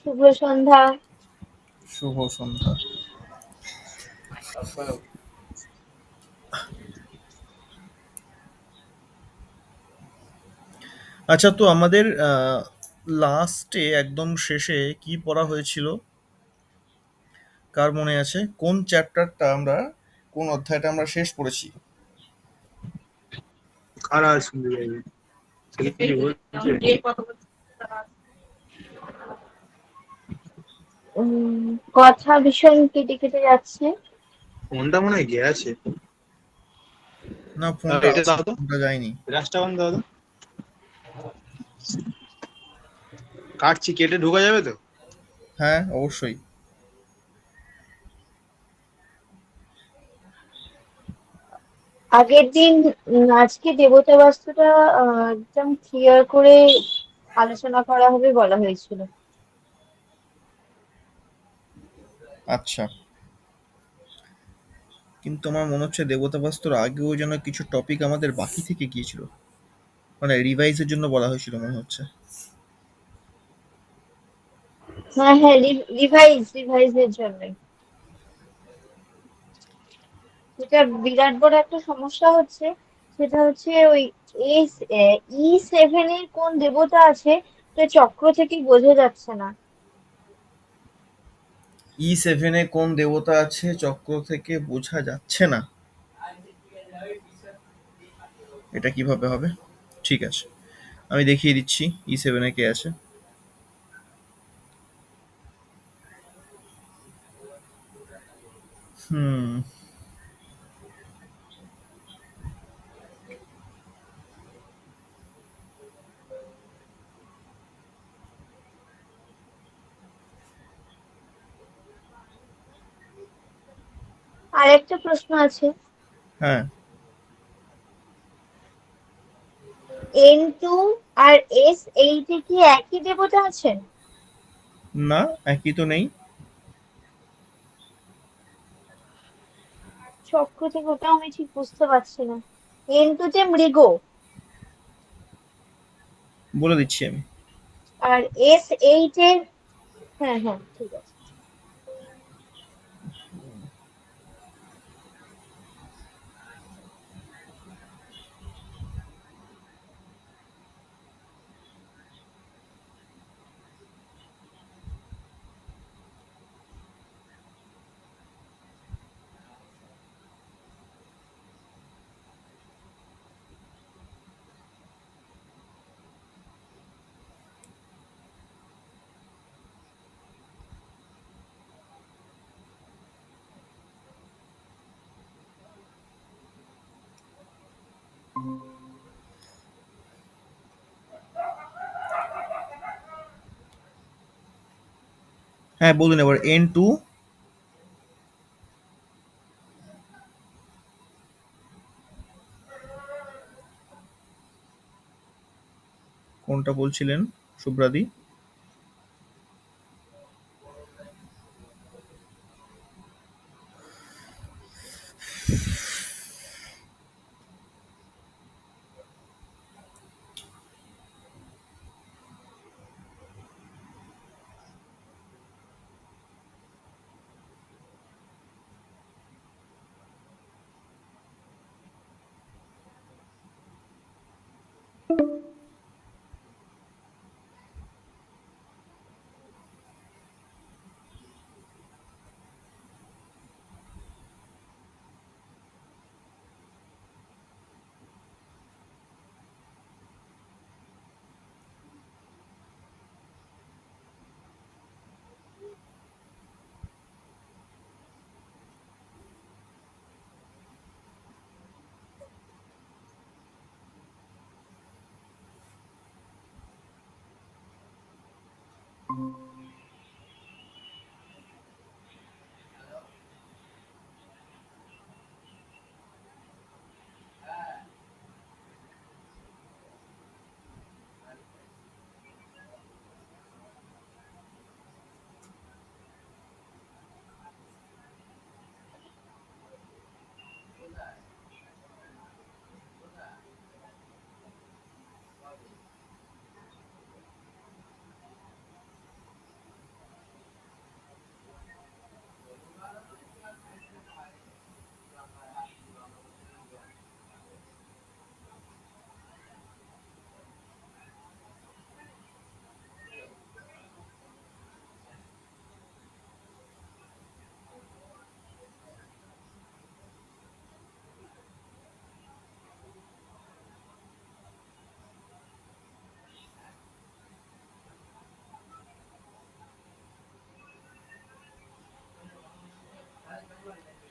শুভ সন্ধ্যা। শুভ সন্ধ্যা। আচ্ছা, তো আমাদের লাস্টে একদম শেষে কি পড়া হয়েছিল? কার মনে আছে কোন চ্যাপ্টারটা আমরা, কোন অধ্যায়টা আমরা শেষ করেছি? কারা শুনতে চাইবে? ছেলে কি বলছে? কথা ভীষণ কেটে কেটে যাচ্ছে। ফোনটা মনে হয় গেছে। না, ফোনটা এটা আছে, দাও তো, ফোনটা যায়নি। রাস্তা বন্ধ দাও তো। কাটছি, কেটে ঢোকা যাবে তো? হ্যাঁ, অবশ্যই। আগের দিন আজকে দেবতা বাস্তুটা একদম ক্লিয়ার করে আলোচনা করা হবে বলা হয়েছিল। আচ্ছা, কিন্তু আমার মনে হচ্ছে দেবতা বাস্তুর আগেও যেন কিছু টপিক আমাদের বাকি থেকে গিয়েছিল, মানে রিভাইজের জন্য বলা হয়েছিল মনে হচ্ছে। হ্যাঁ হ্যাঁ, রিভাইজের জন্য। যেটা বিরাট বড় একটা সমস্যা হচ্ছে, সেটা হচ্ছে ওই E7 এর কোন দেবতা আছে, তো চক্র থেকে বোঝা যাচ্ছে না। E7-এ কোন দেবতা আছে চক্র থেকে বোঝা যাচ্ছে না, এটা কিভাবে হবে? ঠিক আছে, আমি দেখিয়ে দিচ্ছি E7-এ কে আছে। হুম। আর একটা প্রশ্ন আছে, হ্যাঁ। N2 আর S8 এ কি একই দেবতা আছেন? না, একই তো নেই। চক্র থেকে ওটা আমি ঠিক বুঝতে পারছি না। N2 তে মৃগ, বলে দিচ্ছি আমি। আর S8 এ, হ্যাঁ হ্যাঁ ঠিক আছে। হ্যাঁ, বলুন এবার N2। কোনটা বলছিলেন শুভ্রাদি?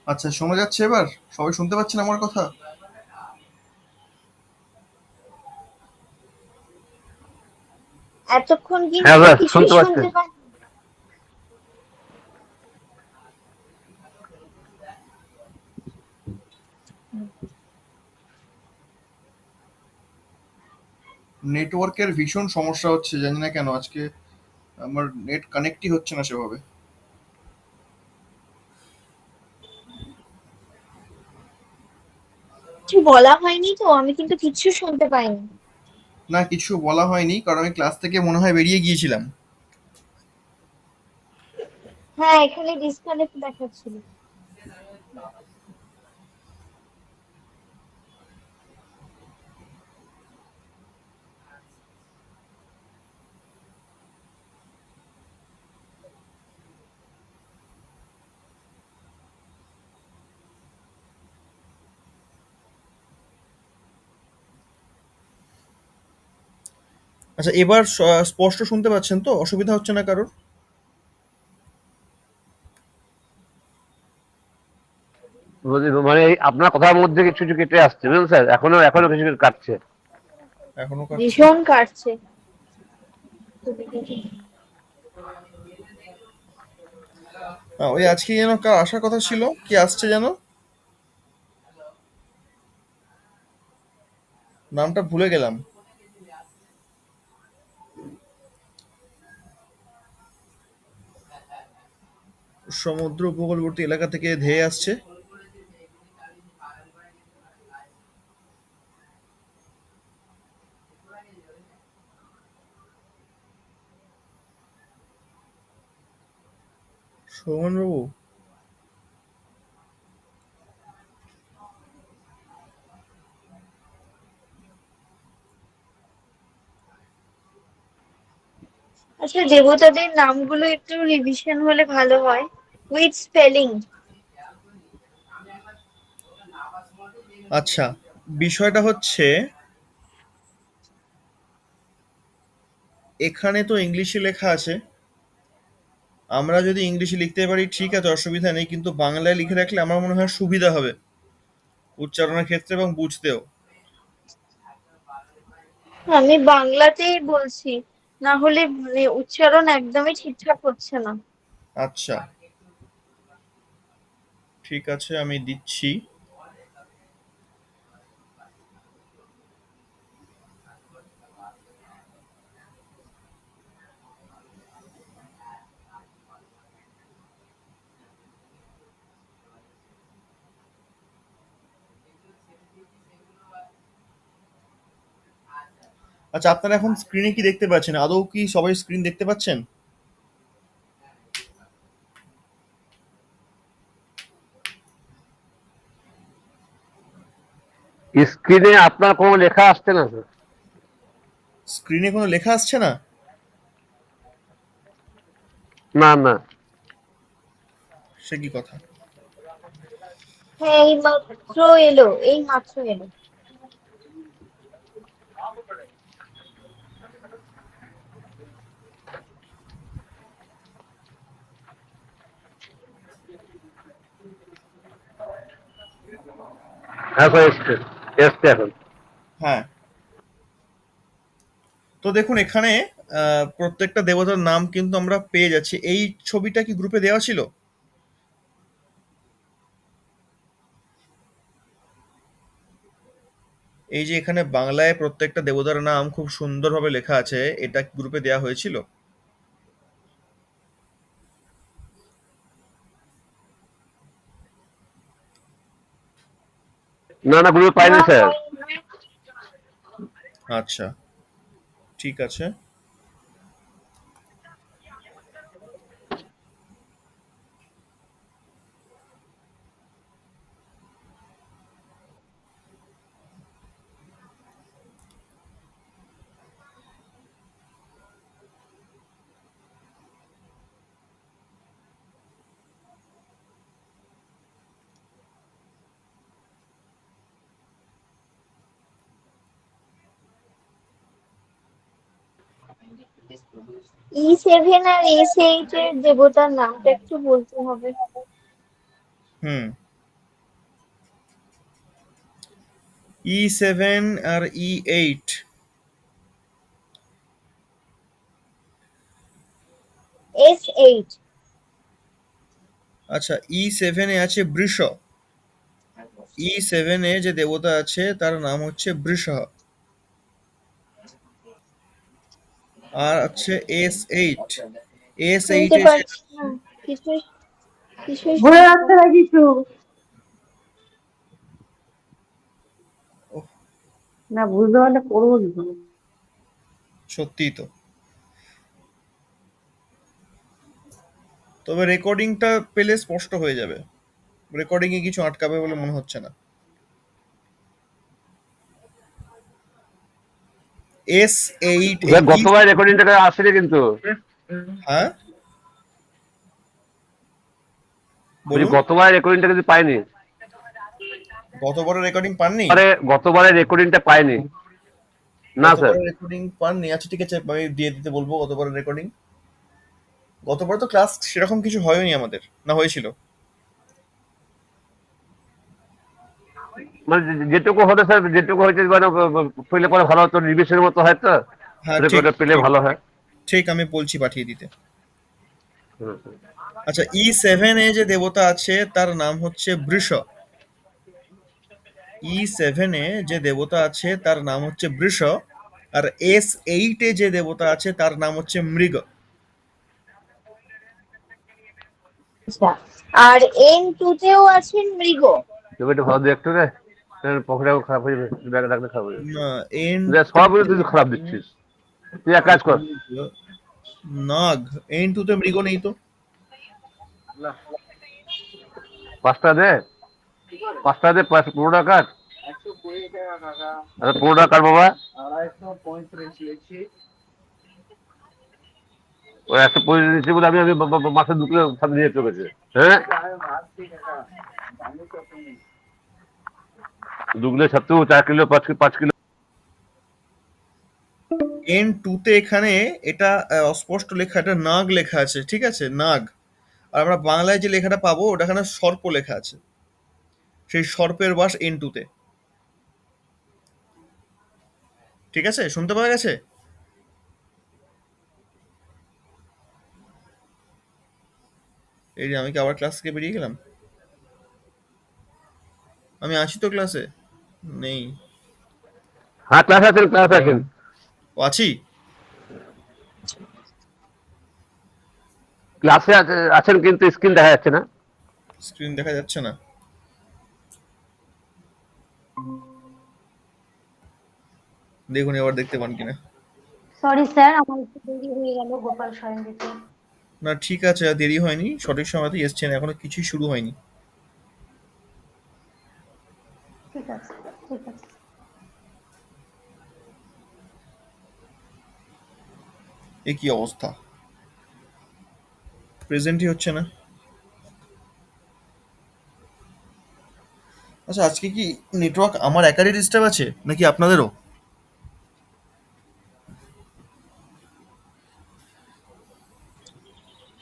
আচ্ছা, শোনা যাচ্ছে এবার? সবাই শুনতে পাচ্ছেন আমার কথা? এতক্ষণ হ্যাঁ কিন্তু স্যার, কিছুই শুনতে পাচ্ছি। শুনতে পাই। নেটওয়ার্কের ভীষণ সমস্যা হচ্ছে, জানি না কেন আজকে আমার নেট কানেক্টই হচ্ছে না সেভাবে। কিছু বলা হয়নি তো, আমি কিন্তু কিচ্ছু শুনতে পাইনি। না, কিছু বলা হয়নি কারণ আমি ক্লাস থেকে মনে হয় বেরিয়ে গিয়েছিলাম। হ্যাঁ, এখানে ডিসকানেক্ট দেখাচ্ছিল। আচ্ছা, এবার স্পষ্ট শুনতে পাচ্ছেন তো? অসুবিধা হচ্ছে না কারোর? মানে আপনার কথার মধ্যে কিছু কিছু কেটে আসছে, বুঝলেন স্যার? এখনো এখনো কিছু কিছু কাটছে। এখনো কাটছে? ভীষণ কাটছে। ওই আজকে যেন কার আসার কথা ছিল, কি আসছে যেন, নামটা ভুলে গেলাম। সমুদ্র উপকূলবর্তী এলাকা থেকে ধেয়ে আসছে। সৌমন বাবু? আচ্ছা, দেবতাদের নামগুলো একটু রিভিশন হলে ভালো হয়, উইথ স্পেলিং। আচ্ছা, বিষয়টা হচ্ছে এখানে তো ইংলিশে লেখা আছে। আমরা যদি ইংলিশে লিখতে পারি ঠিক আছে, অসুবিধা নেই, কিন্তু বাংলায় লিখে রাখলে আমার মনে হয় সুবিধা হবে উচ্চারণের ক্ষেত্রে এবং বুঝতেও। আমি বাংলাতেই বলছি, না হলে মানে উচ্চারণ একদমই ঠিকঠাক হচ্ছে না। আচ্ছা, ঠিক আছে, আমি দিচ্ছি। আচ্ছা, আপনারা এখন স্ক্রিনে কি দেখতে পাচ্ছেন? আদৌ কি সবাই স্ক্রিন দেখতে পাচ্ছেন? স্ক্রিনে আপনার কোনো লেখা আসছে না স্যার। স্ক্রিনে কোনো লেখা আসছে না? না না। সে কি কথা! হ্যাঁ, এই মাত্র এলো, এই মাত্র এলো। হ্যাঁ স্যার, এসছে এসছে এখন। হ্যাঁ, তো দেখুন এখানে প্রত্যেকটা দেবতার নাম কিন্তু আমরা পেয়ে যাচ্ছি। এই ছবিটা কি গ্রুপে দেওয়া ছিল? এই যে এখানে বাংলায় প্রত্যেকটা দেবতার নাম খুব সুন্দরভাবে লেখা আছে, এটা কি গ্রুপে দেওয়া হয়েছিল? না না, গ্রুপে না, পাইনি স্যার। হয়নি। আচ্ছা, ঠিক আছে। E7 আর S8 এর দেবতার নামটা একটু বলতে হবে। হুম, E7 আর E8। S8। আচ্ছা, E7 এ আছে বৃষ। E7 এ যে দেবতা আছে তার নাম হচ্ছে বৃষ। আর আছে S8। S8 শুনতে এ যে, পাচ্ছি না, কিছুই কিছুই ভুলে শুনতে যাচ্ছে না কিছু। ওহ, না বুঝতে পারলে করবো কি করে? সত্যিই তো। তবে রেকর্ডিংটা পেলে স্পষ্ট হয়ে যাবে। রেকর্ডিং এ কিছু আটকাবে বলে মনে হচ্ছে না। S8 এই গতবার রেকর্ডিংটা আসেনি কিন্তু। হ্যাঁ, বলছি বলুন। গতবার রেকর্ডিংটা কিন্তু পাইনি। গতবারের রেকর্ডিং পাননি? গতবারের রেকর্ডিংটা পাইনি না স্যার। গতবারের রেকর্ডিং পাননি? আচ্ছা ঠিক আছে, আমি দিয়ে দিতে বলবো গতবারের রেকর্ডিং। গতবার তো ক্লাস সেরকম কিছু হয়নি আমাদের, না হয়েছিল? মানে যেটুকু হতো স্যার, যেটুকু হয়েছে মানে পেলে পরে ভালো হতো, রিভিশনের মতো হয় তো। হ্যাঁ ঠিক রেকর্ডটা পেলে ঠিক ভালো হয়। ঠিক, আমি বলছি পাঠিয়ে দিতে। হুম। আচ্ছা, E7 এ যে দেবতা আছে তার নাম হচ্ছে বৃষ। E7 এ যে দেবতা আছে তার নাম হচ্ছে বৃষ। আর S8 এ যে দেবতা আছে তার নাম হচ্ছে মৃগ। পাচ্ছি। আর N2 তেও আছেন মৃগ। তুমি একটু ভালো দিয়ে একটু রে, পকেটে খারাপ হয়ে যাবে, ব্যাগে রাখলে খারাপ হয়ে যাবে। না, এন সব তুই খারাপ দিচ্ছিস। তুই এক কাজ কর, নাগ। N2 তে মৃগ নেই তো। পাঁচটা দে, পাঁচটা দে, পুরোটা কাট। আচ্ছা পুরোটা কাট বাবা। ওই 125 দিচ্ছি বলে আমি আমি মাসে 2 কিলো সামনে নিয়ে চলেছে। হ্যাঁ 2 কিলো ছাত্র, 4 কিলো, 5 কিলো। N2 তে এখানে এটা অস্পষ্ট লেখা, এটা নাগ লেখা আছে, ঠিক আছে, নাগ। আর আমরা বাংলায় যে লেখাটা পাবো ওটা এখানে সর্প লেখা আছে। সেই সর্পের বাস N2 তে। ঠিক আছে, শুনতে পাওয়া গেছে? এই যে আমি কি আবার ক্লাস থেকে বেরিয়ে গেলাম? আমি আছি তো ক্লাসে? নেই? হ্যাঁ ক্লাস আছেন, ক্লাস আছেন। ও, আছি। ক্লাসে আছেন কিন্তু স্ক্রিন দেখা যাচ্ছে না। স্ক্রিন দেখা যাচ্ছে না? দেখুন এবার দেখতে পান কিনা। সরি স্যার, আমার একটু দেরি হয়ে গেল গোপাল স্বয়ং দিতে। না ঠিক আছে, আর দেরি হয়নি, সঠিক সময়তেই এসছেন, এখনো কিছুই শুরু হয়নি। ঠিক আছে, ঠিক আছে। এ কি অবস্থা, প্রেজেন্টই হচ্ছে না। আচ্ছা, আজকে কি নেটওয়ার্ক আমার একারই ডিস্টার্ব আছে নাকি আপনাদেরও?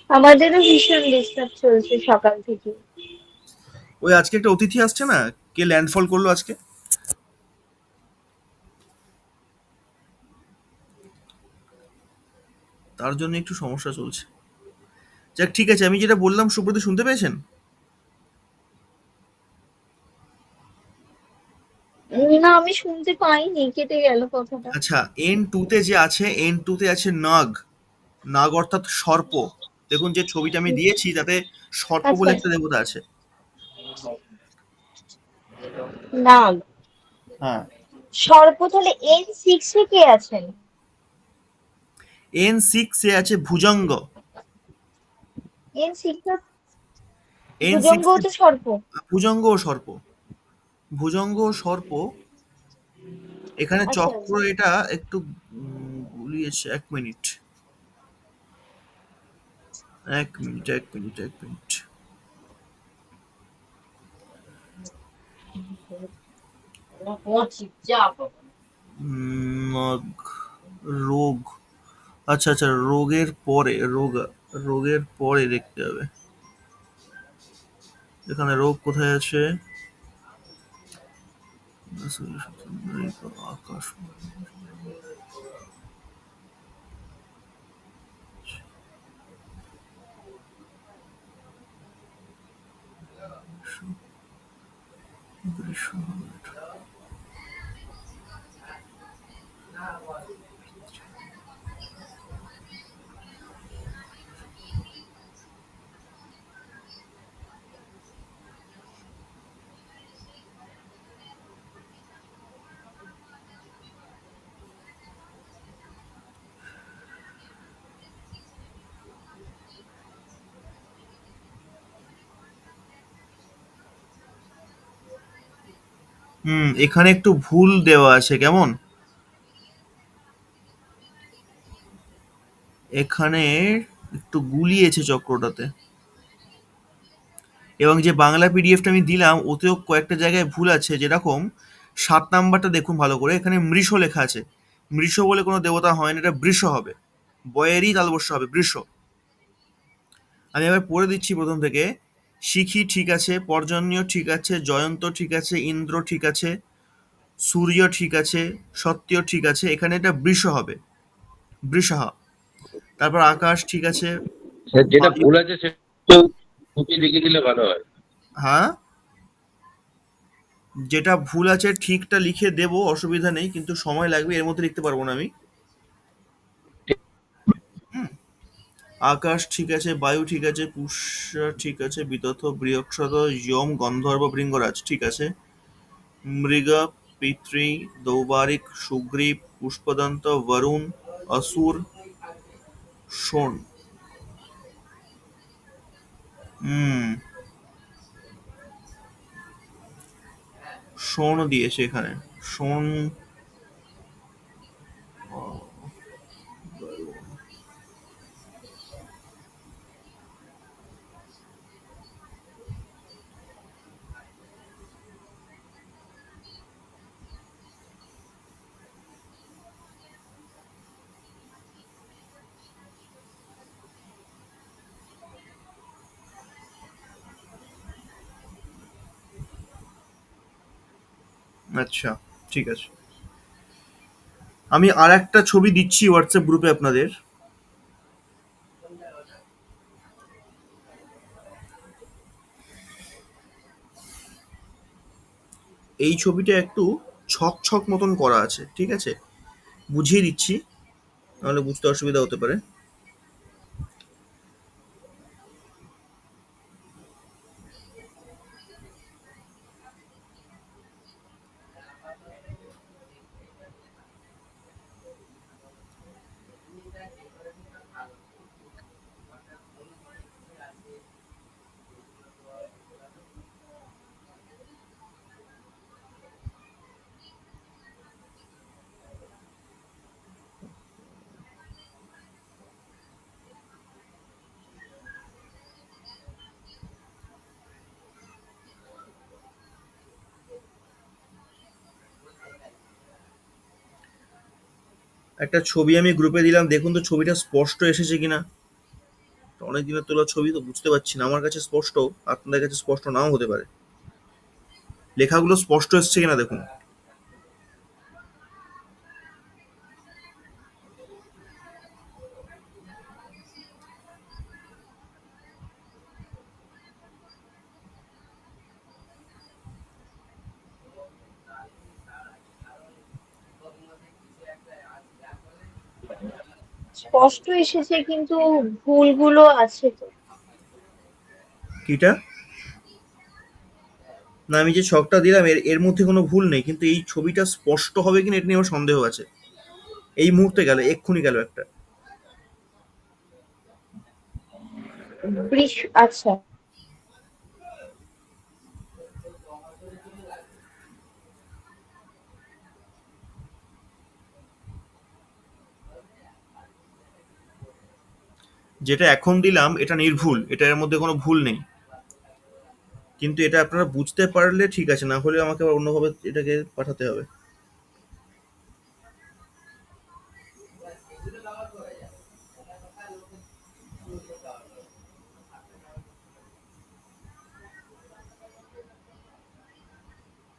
আমাদেরও ভীষণ ডিস্টার্ব চলছে সকাল থেকে। ওই আজকে একটা অতিথি আসছে না, কে ল্যান্ডফল করলো আজকে, তার জন্য একটু সমস্যা চলছে। যাক ঠিক আছে, আমি যেটা বললাম সুব্রত শুনতে পেয়েছেন? না, আমি শুনতে পাইনি, কেটে গেল কথাটা। আচ্ছা, N2 তে যে আছে, N2 তে আছে নাগ। নাগ অর্থাৎ সর্প। দেখুন যে ছবিটা আমি দিয়েছি তাতে সর্প আচ্ছা, বলে একটা দেবতা আছে। নাগ। হ্যাঁ। সর্প তাহলে N6 এ কে আছেন? N6 এ আছে ভুজঙ্গ। N6 N6 ভুজঙ্গও এ তো সর্প। ভুজঙ্গ ও সর্প। ভুজঙ্গ ও সর্প। এখানে আচ্ছা, চক্র আচ্ছা। এটা একটু গুলিয়েছে। এক মিনিট, এক মিনিট, এক মিনিট, এক মিনিট। নাগ, রোগ। আচ্ছা আচ্ছা, রোগের পরে, রোগের পরে দেখতে হবে। এখানে রোগ কোথায় আছে? আকাশ। এখানে একটু ভুল দেওয়া আছে কেমন? এখানে একটু গুলিয়েছে চক্রটাতে। এবং যে বাংলা পিডিএফটা আমি দিলাম ওতেও কয়েকটা জায়গায় ভুল আছে, যেরকম ৭ নাম্বারটা দেখুন ভালো করে, এখানে মৃষ লেখা আছে। মৃষ বলে কোনো দেবতা হয় না, এটা বৃষ হবে। বয়েরই তালবস্য হবে, বৃষ। আমি এবার পড়ে দিচ্ছি প্রথম থেকে। শিখি ঠিক আছে, পর্জন্য ঠিক আছে, জয়ন্ত ঠিক আছে, ইন্দ্র ঠিক আছে, সূর্য ঠিক আছে, সত্য ঠিক আছে, এখানে এটা বৃষ হবে, বৃষাহ। তারপর আকাশ ঠিক আছে, স্যার যেটা বায়ু। ভুল আছে সেটা কপি লিখে দিলে ভালো হয়। হ্যাঁ, যেটা ভুল আছে ঠিকটা লিখে দেবো, অসুবিধা নেই, কিন্তু সময় লাগবে, এর মধ্যে লিখতে পারবো না আমি। হুম। আকাশ ঠিক আছে, বায়ু ঠিক আছে, পুষ্যা ঠিক আছে, বিতথ, বৃহস্পত, যম, গন্ধর্ব, ভৃঙ্গরাজ ঠিক আছে, মৃগ, পিতৃ, দৌবারিক, সুগ্রীব, পুষ্পদন্ত, বরুণ, অসুর, শোণ। হুম, শোণ দিয়েছে এখানে। শোণ। আচ্ছা, ঠিক আছে। আমি আর একটা ছবি দিচ্ছি হোয়াটসঅ্যাপ গ্রুপে আপনাদের। এই ছবিটা একটু ছক ছক মতন করা আছে, ঠিক আছে? বুঝিয়ে দিচ্ছি, নাহলে বুঝতে অসুবিধা হতে পারে। একটা ছবি আমি গ্রুপে দিলাম, দেখুন তো ছবিটা স্পষ্ট এসেছে কিনা। অনেক দিনের তোলা ছবি তো বুঝতে পারছি না, আমার কাছে স্পষ্ট, আপনাদের কাছে স্পষ্ট নাও হতে পারে। লেখাগুলো স্পষ্ট এসছে কিনা দেখুন। স্পষ্ট এসেছে কিন্তু ভুলগুলো আছে তো। কিটা? না, আমি যে ছকটা দিলাম এর এর মধ্যে কোনো ভুল নেই, কিন্তু এই ছবিটা স্পষ্ট হবে কিনা এটা নিয়ে আমার সন্দেহ আছে। এই মুহূর্তে গেল, এক্ষুনি গেল একটা। বৃষ, আচ্ছা। যেটা এখন দিলাম এটা নির্ভুল, এটা এর মধ্যে কোনো ভুল নেই। কিন্তু এটা আপনারা বুঝতে পারলে ঠিক আছে, না হলে আমাকে আবার অন্যভাবে এটাকে পাঠাতে হবে।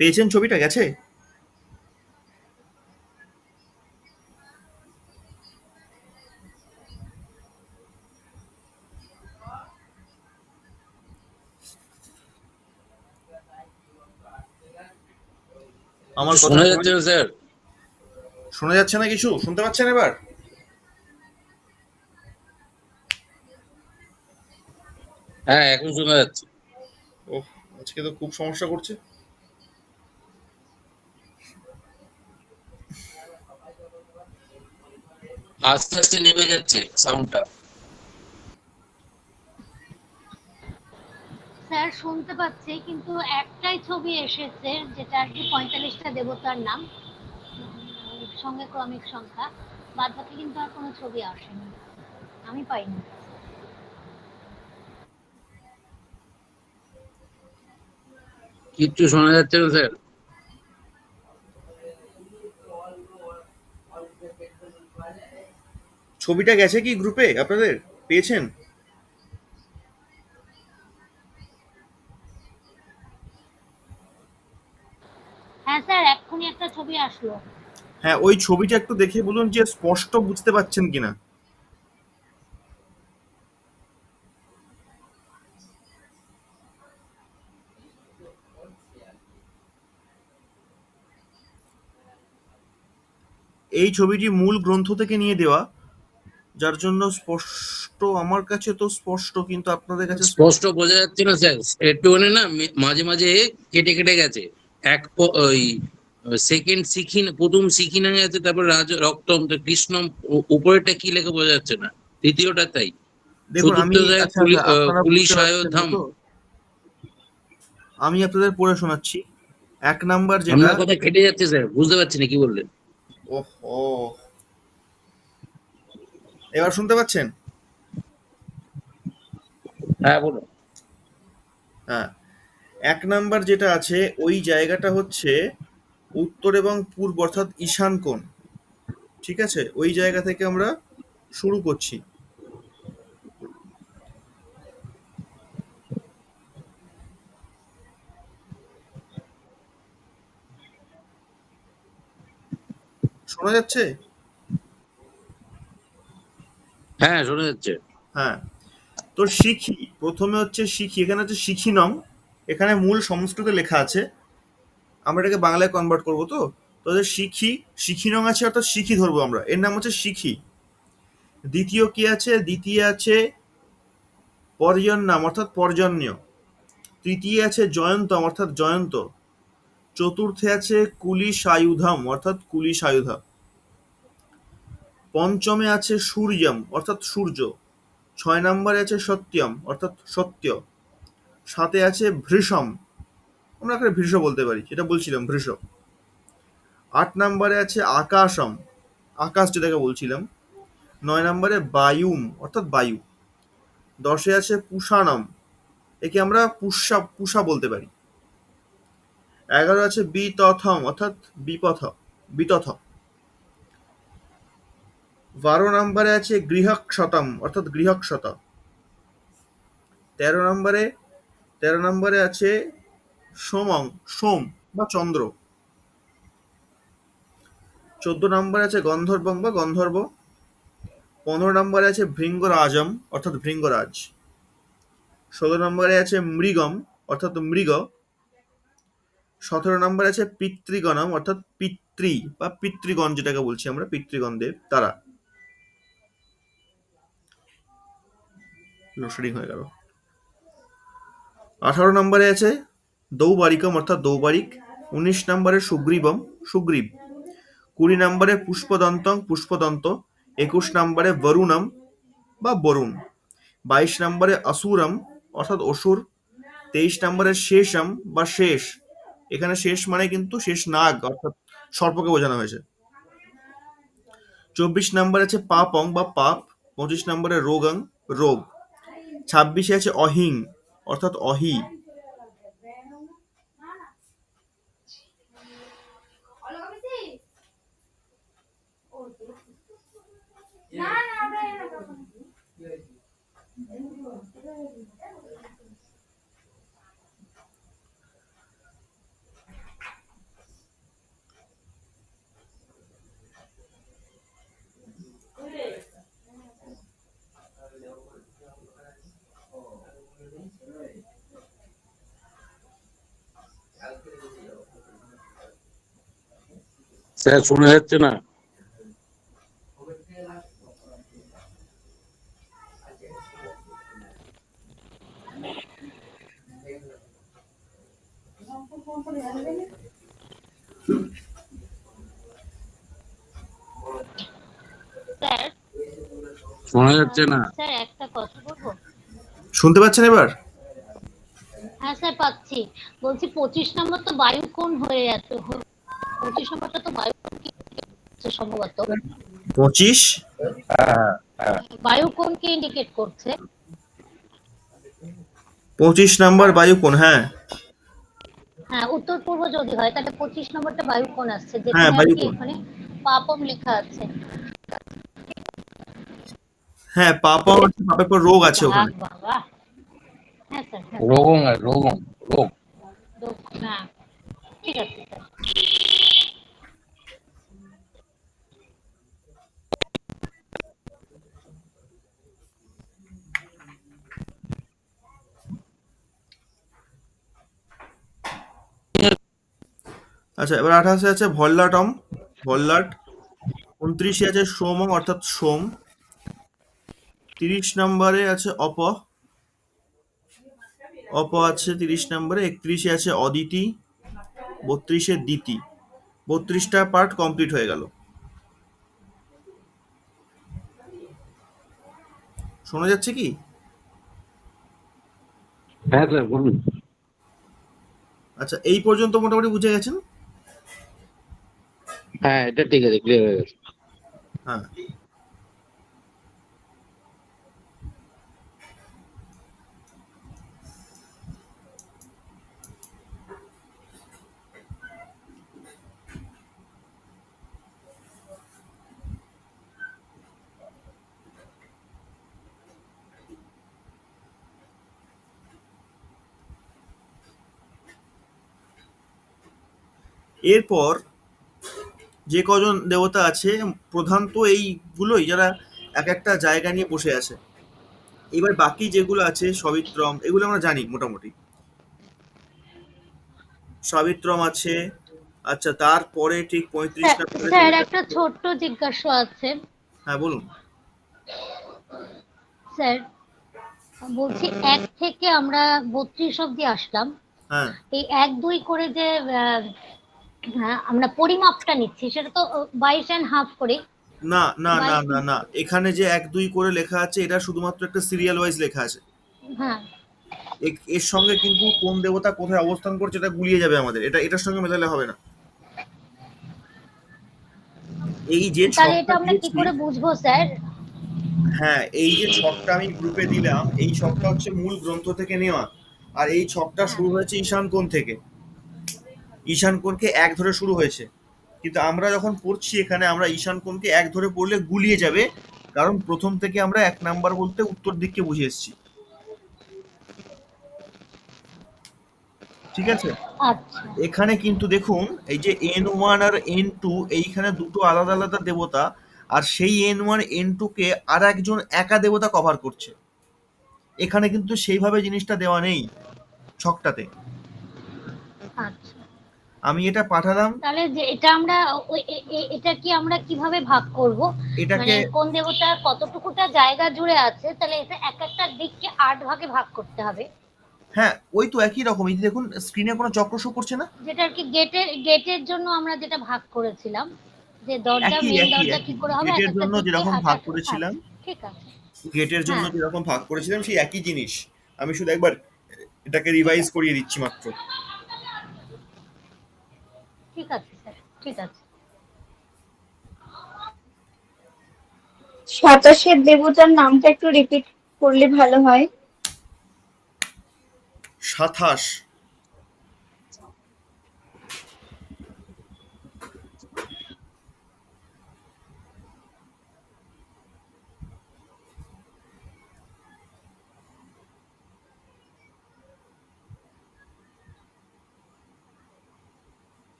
পেয়েছেন? ছবিটা গেছে? আমার কথা শোনা যাচ্ছে না স্যার? শোনা যাচ্ছে না? কিছু শুনতে পাচ্ছেন এবার? হ্যাঁ, এখন শোনা যাচ্ছে। ওহ, আজকে তো খুব সমস্যা করছে। আস্তে আস্তে নেমে যাচ্ছে সাউন্ডটা। স্যার শুনতে পাচ্ছি, কিন্তু একটাই ছবি এসেছে যেটা আর কি 45টা দেবতার নাম সঙ্গে ক্রমিক সংখ্যা। বাদ বাকি কিন্তু আর কোনো ছবি আসেনি, আমি পাইনি। কিচ্ছু শোনা যাচ্ছে না স্যার। ছবিটা গেছে কি গ্রুপে আপনাদের? পেয়েছেন? হ্যাঁ স্যার, এক্ষুনি একটা ছবি আসলো। হ্যাঁ, ওই ছবিটা একটু দেখে বলুন যে স্পষ্ট বুঝতে পাচ্ছেন কিনা। এই ছবিটি মূল গ্রন্থ থেকে নিয়ে দেওয়া, যার জন্য স্পষ্ট, আমার কাছে তো স্পষ্ট, কিন্তু আপনাদের কাছে স্পষ্ট বোঝা যাচ্ছে না স্যার, একটুখানি না মাঝে মাঝে কেটে কেটে গেছে। ওই সেকেন্ড শিখিন, প্রথম শিখিনা আছে, তারপর রক্তম, তো কৃষ্ণম, উপরেরটা কি লেখা বোঝা যাচ্ছে না, তৃতীয়টা তাই। দেখুন, আমি চতুর্থটায় আচ্ছা আচ্ছা, আপনারা বুঝতে পুলিশায় পারছেন না ধাম। তো? আমি আপনাদের পড়ে শোনাচ্ছি। ১ নাম্বার যেটা, আপনার কথা কেটে যাচ্ছে স্যার, বুঝতে পারছি না কি বললেন। ওহো! এবার শুনতে পাচ্ছেন? হ্যাঁ বলুন। হ্যাঁ। ১ নাম্বার যেটা আছে, ওই জায়গাটা হচ্ছে উত্তর এবং পূর্ব, অর্থাৎ ঈশান কোণ। ঠিক আছে? ওই জায়গা থেকে আমরা শুরু করছি। শোনা যাচ্ছে? হ্যাঁ শোনা যাচ্ছে। হ্যাঁ। তো শিখি, ১ম এ হচ্ছে শিখি, এখানে হচ্ছে শিখিনম, এখানে মূল সংস্কৃতে লেখা আছে। আমরা এটাকে বাংলায় কনভার্ট করব তো? তো যে শিখি, শিখিনং আছে অর্থাৎ শিখি ধরবো আমরা। এর নাম হচ্ছে শিখি। দ্বিতীয় কি আছে? দ্বিতীয় আছে পর্জন্যাম অর্থাৎ পর্জন্য। তৃতীয় আছে জয়ন্তম অর্থাৎ জয়ন্ত। চতুর্থে আছে কুলিশায়ুধম অর্থাৎ কুলিশায়ুধা। পঞ্চমে আছে সূর্যম অর্থাৎ সূর্য। ৬ নম্বরে আছে সত্যম অর্থাৎ সত্য। ৭ আছে ভৃষম, আমরা এখানে ভৃষ বলতে পারি, যেটা বলছিলাম ভৃষ। ৮ নম্বরে আছে আকাশম, আকাশ যেটাকে বলছিলাম। ৯ নম্বরে বায়ুম অর্থাৎ বায়ু। ১০ আছে পুষাণম, একে আমরা পুষা পুষা বলতে পারি। ১১ আছে বিতথম অর্থাৎ বিপথ, বিতথ। ১২ নম্বরে আছে গৃহক্ষতম অর্থাৎ গৃহক্ষত। ১৩ নম্বরে ১৩ নম্বরে আছে সোমং, সোম বা চন্দ্র। ১৪ নম্বরে আছে গন্ধর্বং বা গন্ধর্ব। ১৫ নম্বরে আছে ভৃঙ্গরাজম অর্থাৎ ভৃঙ্গরাজ। ১৬ নম্বরে আছে মৃগম অর্থাৎ মৃগ। ১৭ নম্বরে আছে পিতৃগণম অর্থাৎ পিতৃ বা পিতৃগণ, যেটাকে বলছি আমরা পিতৃগণ দেব, তারা। লোডশেডিং হয়ে গেল। ১৮ নম্বরে আছে দৌবারিকম অর্থাৎ দৌবারিক। ১৯ নম্বরে সুগ্রীবম, সুগ্রীব। ২০ নম্বরে পুষ্পদন্তং, পুষ্পদন্ত। ২১ নম্বরে বরুণম বা বরুণ। ২২ নম্বরে অসুরম অর্থাৎ অসুর। ২৩ নম্বরে শেষম বা শেষ, এখানে শেষ মানে কিন্তু শেষ নাগ অর্থাৎ সর্পকে বোঝানো হয়েছে। ২৪ নম্বরে আছে পাপং বা পাপ। ২৫ নম্বরে রোগং, রোগ। ২৬ আছে অহিং অর্থাৎ অহি। স্যার শোনা যাচ্ছে না। স্যার শোনা যাচ্ছে না। স্যার একটা কথা বলবো? শুনতে পাচ্ছেন এবার? হ্যাঁ স্যার পাচ্ছি। বলছি 25 নম্বর তো বায়ুকোণ হয়ে যাচ্ছে, 25 নম্বরটা তো বায়ুকোণ কি হচ্ছে সম্ভবত, 25। বায়ুকোণকে ইন্ডিকেট করছে। 25 নাম্বার বায়ুকোণ, হ্যাঁ। হ্যাঁ, উত্তর পূর্ব যদি হয় তাহলে 25 নম্বরটা বায়ুকোণ আসছে, হ্যাঁ, যেখানে আর কি বায়ুকোণ। এখানে পাপম লেখা আছে। হ্যাঁ, পাপা আছে, পাপের পর রোগ আছে বাহ ওখানে। বাবা। হ্যাঁ স্যার, হ্যাঁ রোগং আর রোগং, রোগ। হ্যাঁ ঠিক আছে স্যার। আচ্ছা, এবার 28-এ আছে ভল্লাটম, ভল্লাট। 29-এ আছে সোমং অর্থাৎ সোম। 30 নম্বরে আছে অপ আছে 30 নম্বরে। 31-এ আছে অদিতি। 32-এ দিতি। 32টা পার্ট কমপ্লিট হয়ে গেল। শোনা যাচ্ছে কি? হ্যাঁ স্যার বলুন। আচ্ছা, এই পর্যন্ত মোটামুটি বুঝে গেছেন? হ্যাঁ এটা ঠিক আছে, ক্লিয়ার হয়ে গেছে। হ্যাঁ। এরপর যে কজন দেবতা আছে প্রধান তো এইগুলোই, যারা এক একটা জায়গা নিয়ে বসে আছে। এবার বাকি যেগুলো আছে সবিত্রম, এগুলো আমরা জানি মোটামুটি। সবিত্রম আছে। আচ্ছা, তারপরে ঠিক 35 স্যার নম্বরে স্যার যেটা একটা ছিল। ছোট্ট জিজ্ঞাসা আছে। হ্যাঁ, বলুন। স্যার বলছি 1 থেকে আমরা 32 অব্দি আসলাম, হ্যাঁ। এই 1 2 করে যে আমরা পরিমাপটা নিচ্ছি সেটা তো 22.5 করে। না, না, না, বাইশ। না, না, এখানে যে 1 2 করে লেখা আছে এটা শুধুমাত্র একটা সিরিয়াল ওয়াইজ লেখা আছে। হ্যাঁ এর সঙ্গে কিন্তু কোন দেবতা কোথায় অবস্থান করছে এটা গুলিয়ে যাবে আমাদের, এটার সঙ্গে মেলালে হবে না। এই যে তাহলে এটা ছকটা আমরা কি দিয়েছি, করে বুঝবো স্যার? হ্যাঁ, এই যে ছকটা আমি গ্রুপে দিলাম, এই ছকটা হচ্ছে মূল গ্রন্থ থেকে নেওয়া। আর এই ছকটা হ্যাঁ শুরু হয়েছে ঈশান কোণ থেকে। ঈশান কোণকে 1 ধরে শুরু হয়েছে। কিন্তু আমরা যখন পড়ছি এখানে, আমরা ঈশান কোণকে 1 ধরে পড়লে গুলিয়ে যাবে। কারণ প্রথম থেকে আমরা 1 নাম্বার বলতে উত্তর দিককে বুঝে এসেছি। ঠিক আছে? আচ্ছা এখানে কিন্তু দেখুন, এই যে N1 আর N2, এইখানে দুটো আলাদা আলাদা দেবতা। আর সেই N1 N2 কে আর একজন একা দেবতা কভার করছে। এখানে কিন্তু সেইভাবে জিনিসটা দেওয়া নেই ছকটাতে। আচ্ছা। আমি এটা পাঠালাম। তাহলে যে এটা আমরা এটা কি আমরা কিভাবে ভাগ করব? এটাকে, মানে কোন দেবতা কতটুকুটা জায়গা জুড়ে আছে, তাহলে এটা এক একটা দিককে 8 ভাগে ভাগ করতে হবে। হ্যাঁ, ওই তো একই রকম। এই যে দেখুন, স্ক্রিনে কোনো চক্র শো করছে না? যেটা আর কি গেটের জন্য আমরা যেটা ভাগ করেছিলাম, যে দরজা একই মেন একই দরজা কি একই করে হবে, এক গেটের একটা জন্য দিককে যেরকম আট ভাগ আট। করেছিলাম, আচ্ছা ঠিক আছে। গেটের জন্য হ্যাঁ যেরকম ভাগ করেছিলাম সেই একই জিনিস। আমি শুধু একবার এটাকে ঠিক রিভাইজ আছে, করিয়ে দিচ্ছি মাত্র। ঠিক আছে স্যার, ঠিক আছে। 27-এর দেবতার নামটা একটু রিপিট করলে ভালো হয়। 27।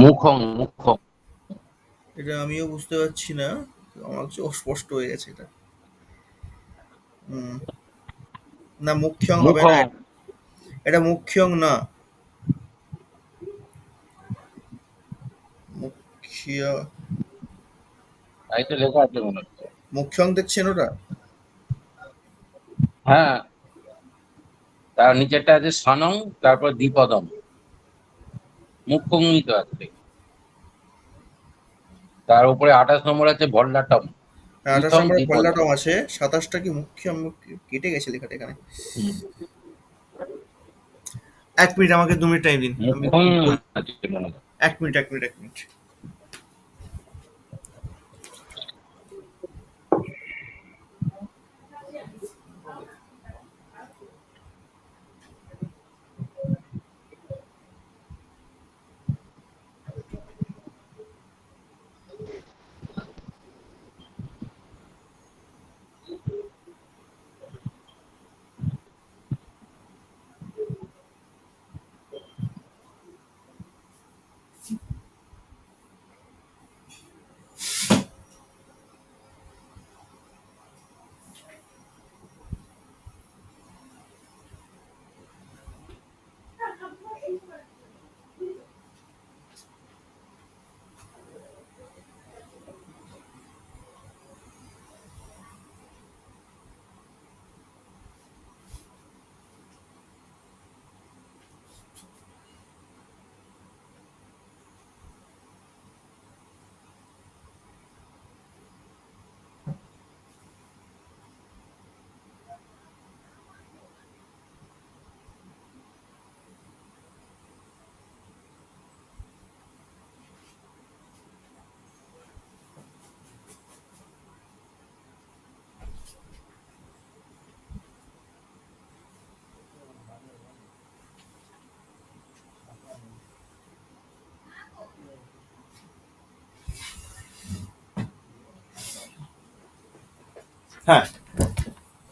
মুখং মুখং। এটা আমিও বুঝতে পারছি না, আমার কাছে অস্পষ্ট হয়ে গেছে এটা। হুম, না, মুখ্যং হবে না। মুখং। এটা মুখ্যং না। মুখিয়া তাই তো লেখা আছে মনে হচ্ছে। মুখ্যং দেখছেন ওটা? হ্যাঁ, তার নিচেরটা আছে সনং, তারপর দ্বিপদম, মুখ্যংই তো আছে। তার উপরে 28 নম্বর আছে ভল্লাটম, 28 প্রথম নম্বরে দ্বিপদম। ভল্লাটম আছে, 27টা কি মুখ্যম, কেটে গেছে লেখাটা এখানে। হুম, 1 মিনিট, আমাকে 2 মিনিট টাইম দিন, আমি মুখ্যং বলি। আছে মনে হয়। 1 মিনিট। হ্যাঁ,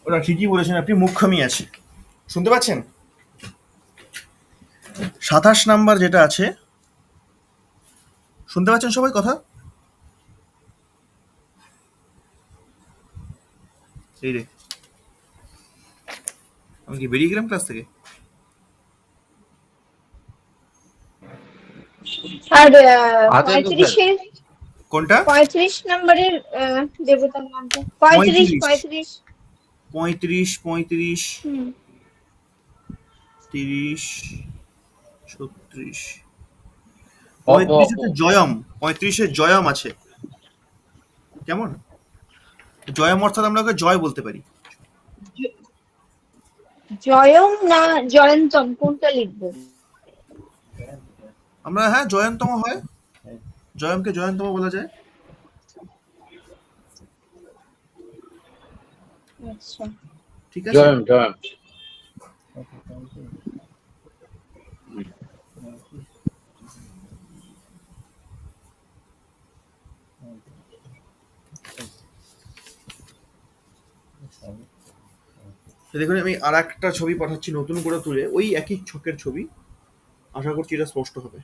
ওটা ঠিকই বলেছেন আপনি, মুখ্যমই আছে। শুনতে পাচ্ছেন? 27 নাম্বার যেটা আছে, শুনতে পাচ্ছেন সবাই কথা? এই রে, আমি কি বেরিয়ে গেলাম ক্লাস থেকে? আর আছেন তো স্যার? 35-এর কোনটা? 35 নম্বরের দেবতার নামটা 35 35, 35 35, হুম 30, 36, অপ 35 জয়ম, 35-এ জয়ম আছে। কেমন? জয়ম অর্থাৎ আমরা ওকে জয় বলতে পারি। জয়ম না জয়ন্তম কোনটা লিখবো? আমরা, হ্যাঁ, জয়ন্তম হয়, জয়মকে জয়ন্তম বলা যায়। আচ্ছা, ঠিক আছে। জয়ম জয়ম। তো দেখুন, আমি আর একটা ছবি পাঠাচ্ছি নতুন করে তুলে, ওই একই ছকের ছবি। আশা করছি এটা স্পষ্ট হবে।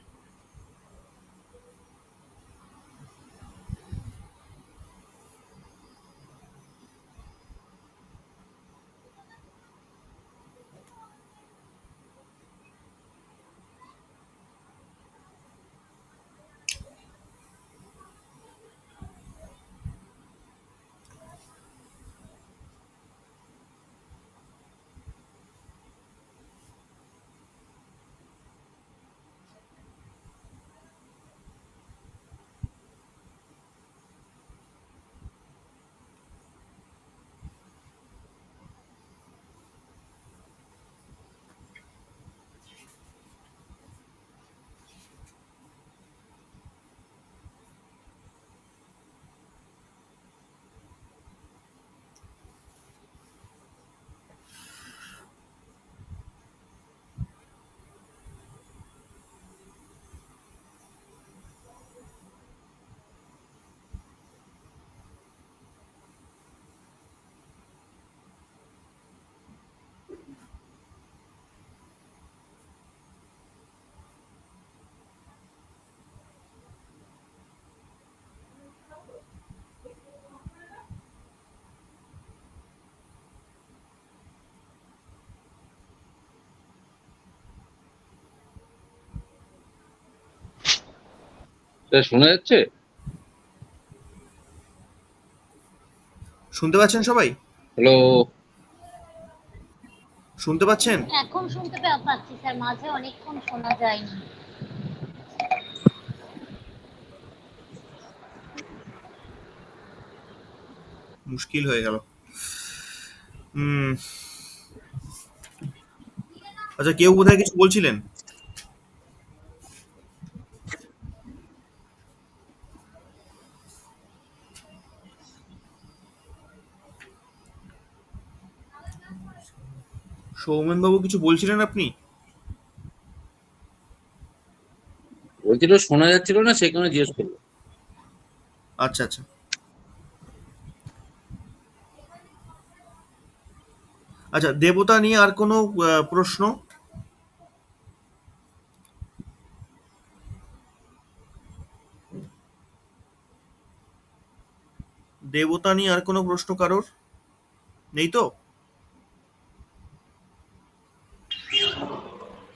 স্যার শোনা যাচ্ছে? শুনতে পাচ্ছেন সবাই? হ্যালো। শুনতে পাচ্ছেন? এখন শুনতে পাচ্ছি স্যার, মাঝে অনেকক্ষণ শোনা যায়নি। মুশকিল হয়ে গেল। হুম। আচ্ছা, কেউ বোধহয় কিছু বলছিলেন? সৌমেন বাবু কিছু বলছিলেন আপনি? বলছিল শোনা যাচ্ছিল না, সেই কারণে জিজ্ঞেস করলো। আচ্ছা আচ্ছা। আচ্ছা, দেবতা নিয়ে আর কোনো প্রশ্ন? দেবতা নিয়ে আর কোনো প্রশ্ন কারোর নেই তো?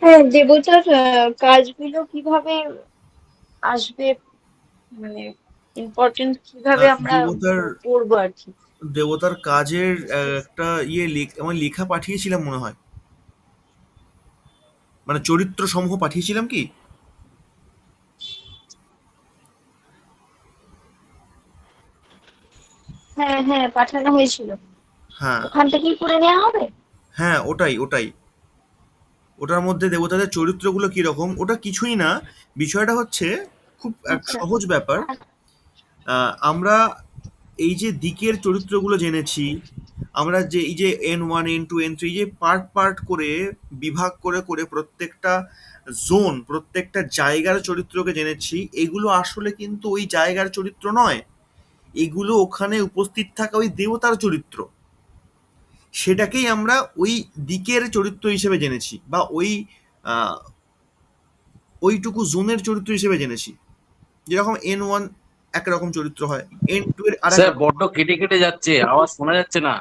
হ্যাঁ, দেবতার কাজগুলো কিভাবে আসবে, মানে ইম্পর্টেন্ট কিভাবে আমরা দেবতার পড়বো আর কি। দেবতার কাজের একটা আমার লেখা পাঠিয়েছিলাম মনে হয়, মানে চরিত্র সমূহ পাঠিয়েছিলাম কি? হ্যাঁ হ্যাঁ, পাঠানো হয়েছিল। হ্যাঁ ওখান থেকেই করে নেওয়া হবে। হ্যাঁ, ওটাই ওটাই। ওটার মধ্যে দেবতাদের চরিত্রগুলো কিরকম, ওটা কিছুই না। বিষয়টা হচ্ছে খুব এক আচ্ছা। সহজ ব্যাপার। আমরা এই যে দিকের চরিত্রগুলো জেনেছি, আমরা যে এই যে N1 N2 N3 যে পার্ট পার্ট করে বিভাগ করে করে প্রত্যেকটা জোন, প্রত্যেকটা জায়গার চরিত্রকে জেনেছি, এগুলো আসলে কিন্তু ওই জায়গার চরিত্র নয়। এগুলো ওখানে উপস্থিত থাকা ওই দেবতার চরিত্র। সেটাকেই আমরা ওই দিকের চরিত্র হিসেবে জেনেছি, বা ওই আহ, ওইটুকু জোনের চরিত্র হিসেবে জেনেছি। যেরকম N1 একরকম চরিত্র হয়, N2 এর আর এক স্যার রকম। বড্ড কেটে কেটে যাচ্ছে, আওয়াজ শোনা যাচ্ছে না।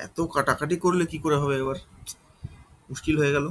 এত কাটাকাটি করলে কি করে হবে এবার, মুশকিল হয়ে গেল।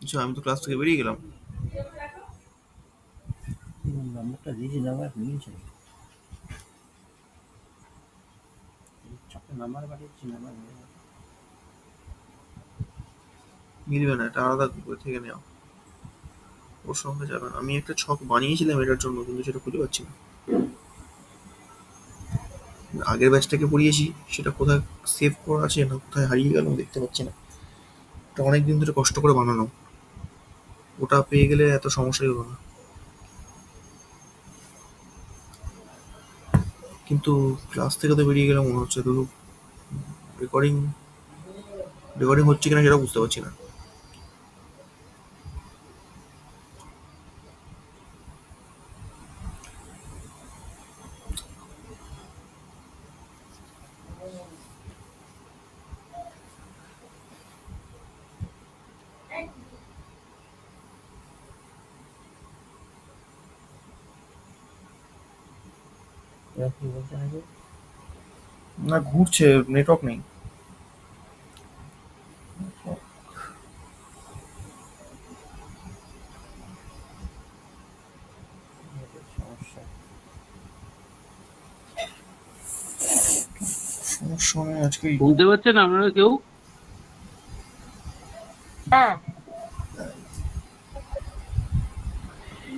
আচ্ছা, আমি তো ক্লাস থেকে বেরিয়ে গেলাম। নাম্বারটা দিয়েছি, নাম্বার মিলছে না। ছকে নাম্বার পাঠিয়েছি, নাম্বার মিলবে না, এটা আলাদা করে থেকে নেওয়া, ওর সঙ্গে যাবে না। আমি একটা ছক বানিয়েছিলাম এটার জন্য, কিন্তু সেটা খুঁজে পাচ্ছি না। আগের ব্যাচটাকে পড়িয়েছি, সেটা কোথায় সেভ করা আছে না কোথায় হারিয়ে গেল আমি দেখতে পাচ্ছি না। এটা অনেকদিন ধরে কষ্ট করে বানানো, ওটা পেয়ে গেলে এত সমস্যাই হলো না। কিন্তু ক্লাস থেকে তো বেরিয়ে গেলাম মনে হচ্ছে, শুধু রেকর্ডিং রেকর্ডিং হচ্ছে কিনা সেটা বুঝতে পারছি না। এরা কি বলছে নাকি? না, ঘুরছে, নেটওয়ার্ক নেই। সমস্যা। সমস্যা মানে আজকে শুনতে পাচ্ছেন আপনারা কেউ? হ্যাঁ,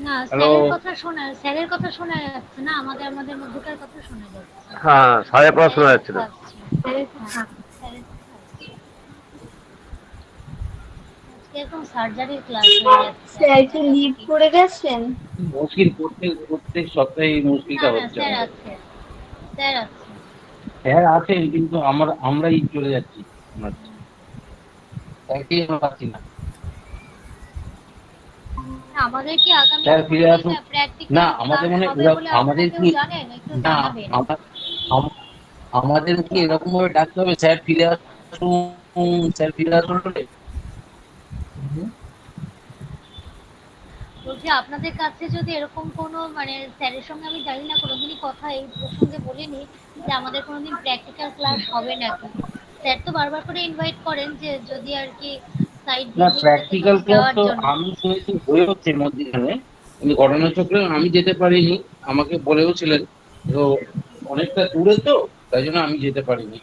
না, হ্যালো। স্যারের কথা শোনা যাচ্ছে না, আমাদের মধ্যকার কথা শোনা যাচ্ছে। হ্যাঁ, সাড়ে পড়া শোনা যাচ্ছে না। আসছে। স্যারের কথা আসছে। আজকে এখন সার্জারির ক্লাস হয়ে যাচ্ছে। স্যার কি লিভ করে গেছেন? মুশকিল, প্রত্যেক প্রত্যেক সপ্তাহে এই না মুশকিলটা না, হচ্ছে স্যার আমাদের। আছে, স্যার আছে। হ্যাঁ আছেন, কিন্তু আমরাই চলে যাচ্ছি। আচ্ছা, একই আমরা পাচ্ছি না। আমাদের কি আগামী স্যার ফিরে 15 আসুন। দিনে না, প্র্যাকটিক্যাল আমাদের ক্লাস মনে হবে বলে আপনারা আমাদের কেউ কি, জানেন? একটু না জানাবেন। আমাদের কি এরকম ভাবে ডাকতে হবে স্যার ফিরে আসুন, স্যার ফিরে আসুন বলে? বলছি আপনাদের কাছে যদি এরকম কোনো মানে স্যারের সঙ্গে আমি জানি না কোনোদিনই কথা এই প্রসঙ্গে বলিনি যে আমাদের কোনোদিন প্র্যাকটিক্যাল ক্লাস হবে নাকি। স্যার তো বারবার করে ইনভাইট করেন যে যদি আর কি সাইট না, ভিজিট বা প্র্যাকটিক্যাল কোথাও ক্লাস যাওয়ার তো জন্য। আমি শুনেছি হয়ে হচ্ছে মধ্যখানে, কিন্তু ঘটনাচক্রে আমি যেতে পারিনি, আমাকে বলেও ছিলেন, তো অনেকটা দূরে তো, তাই জন্য আমি যেতে পারিনি।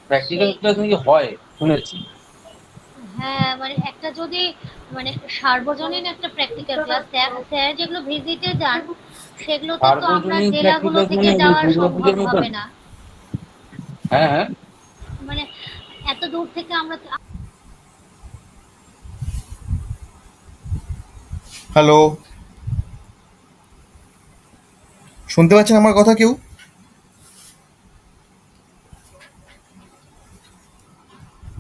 প্র্যাকটিক্যাল সেই ক্লাস নাকি হয় শুনেছি। হ্যাঁ মানে একটা যদি মানে সার্বজনীন একটা প্র্যাকটিক্যাল ক্লাস, স্যার স্যার যেগুলো ভিজিটে যান সেগুলোতে তো আমরা সার্বজনীন জেলাগুলো প্র্যাকটিক্যাল থেকে মানে ওই যাওয়া সম্ভব দুর্গাপুজোর মতন? হবে না। হ্যাঁ হ্যাঁ। মানে এত দূর থেকে আমরা হ্যালো, শুনতে পাচ্ছেন আমার কথা কেউ?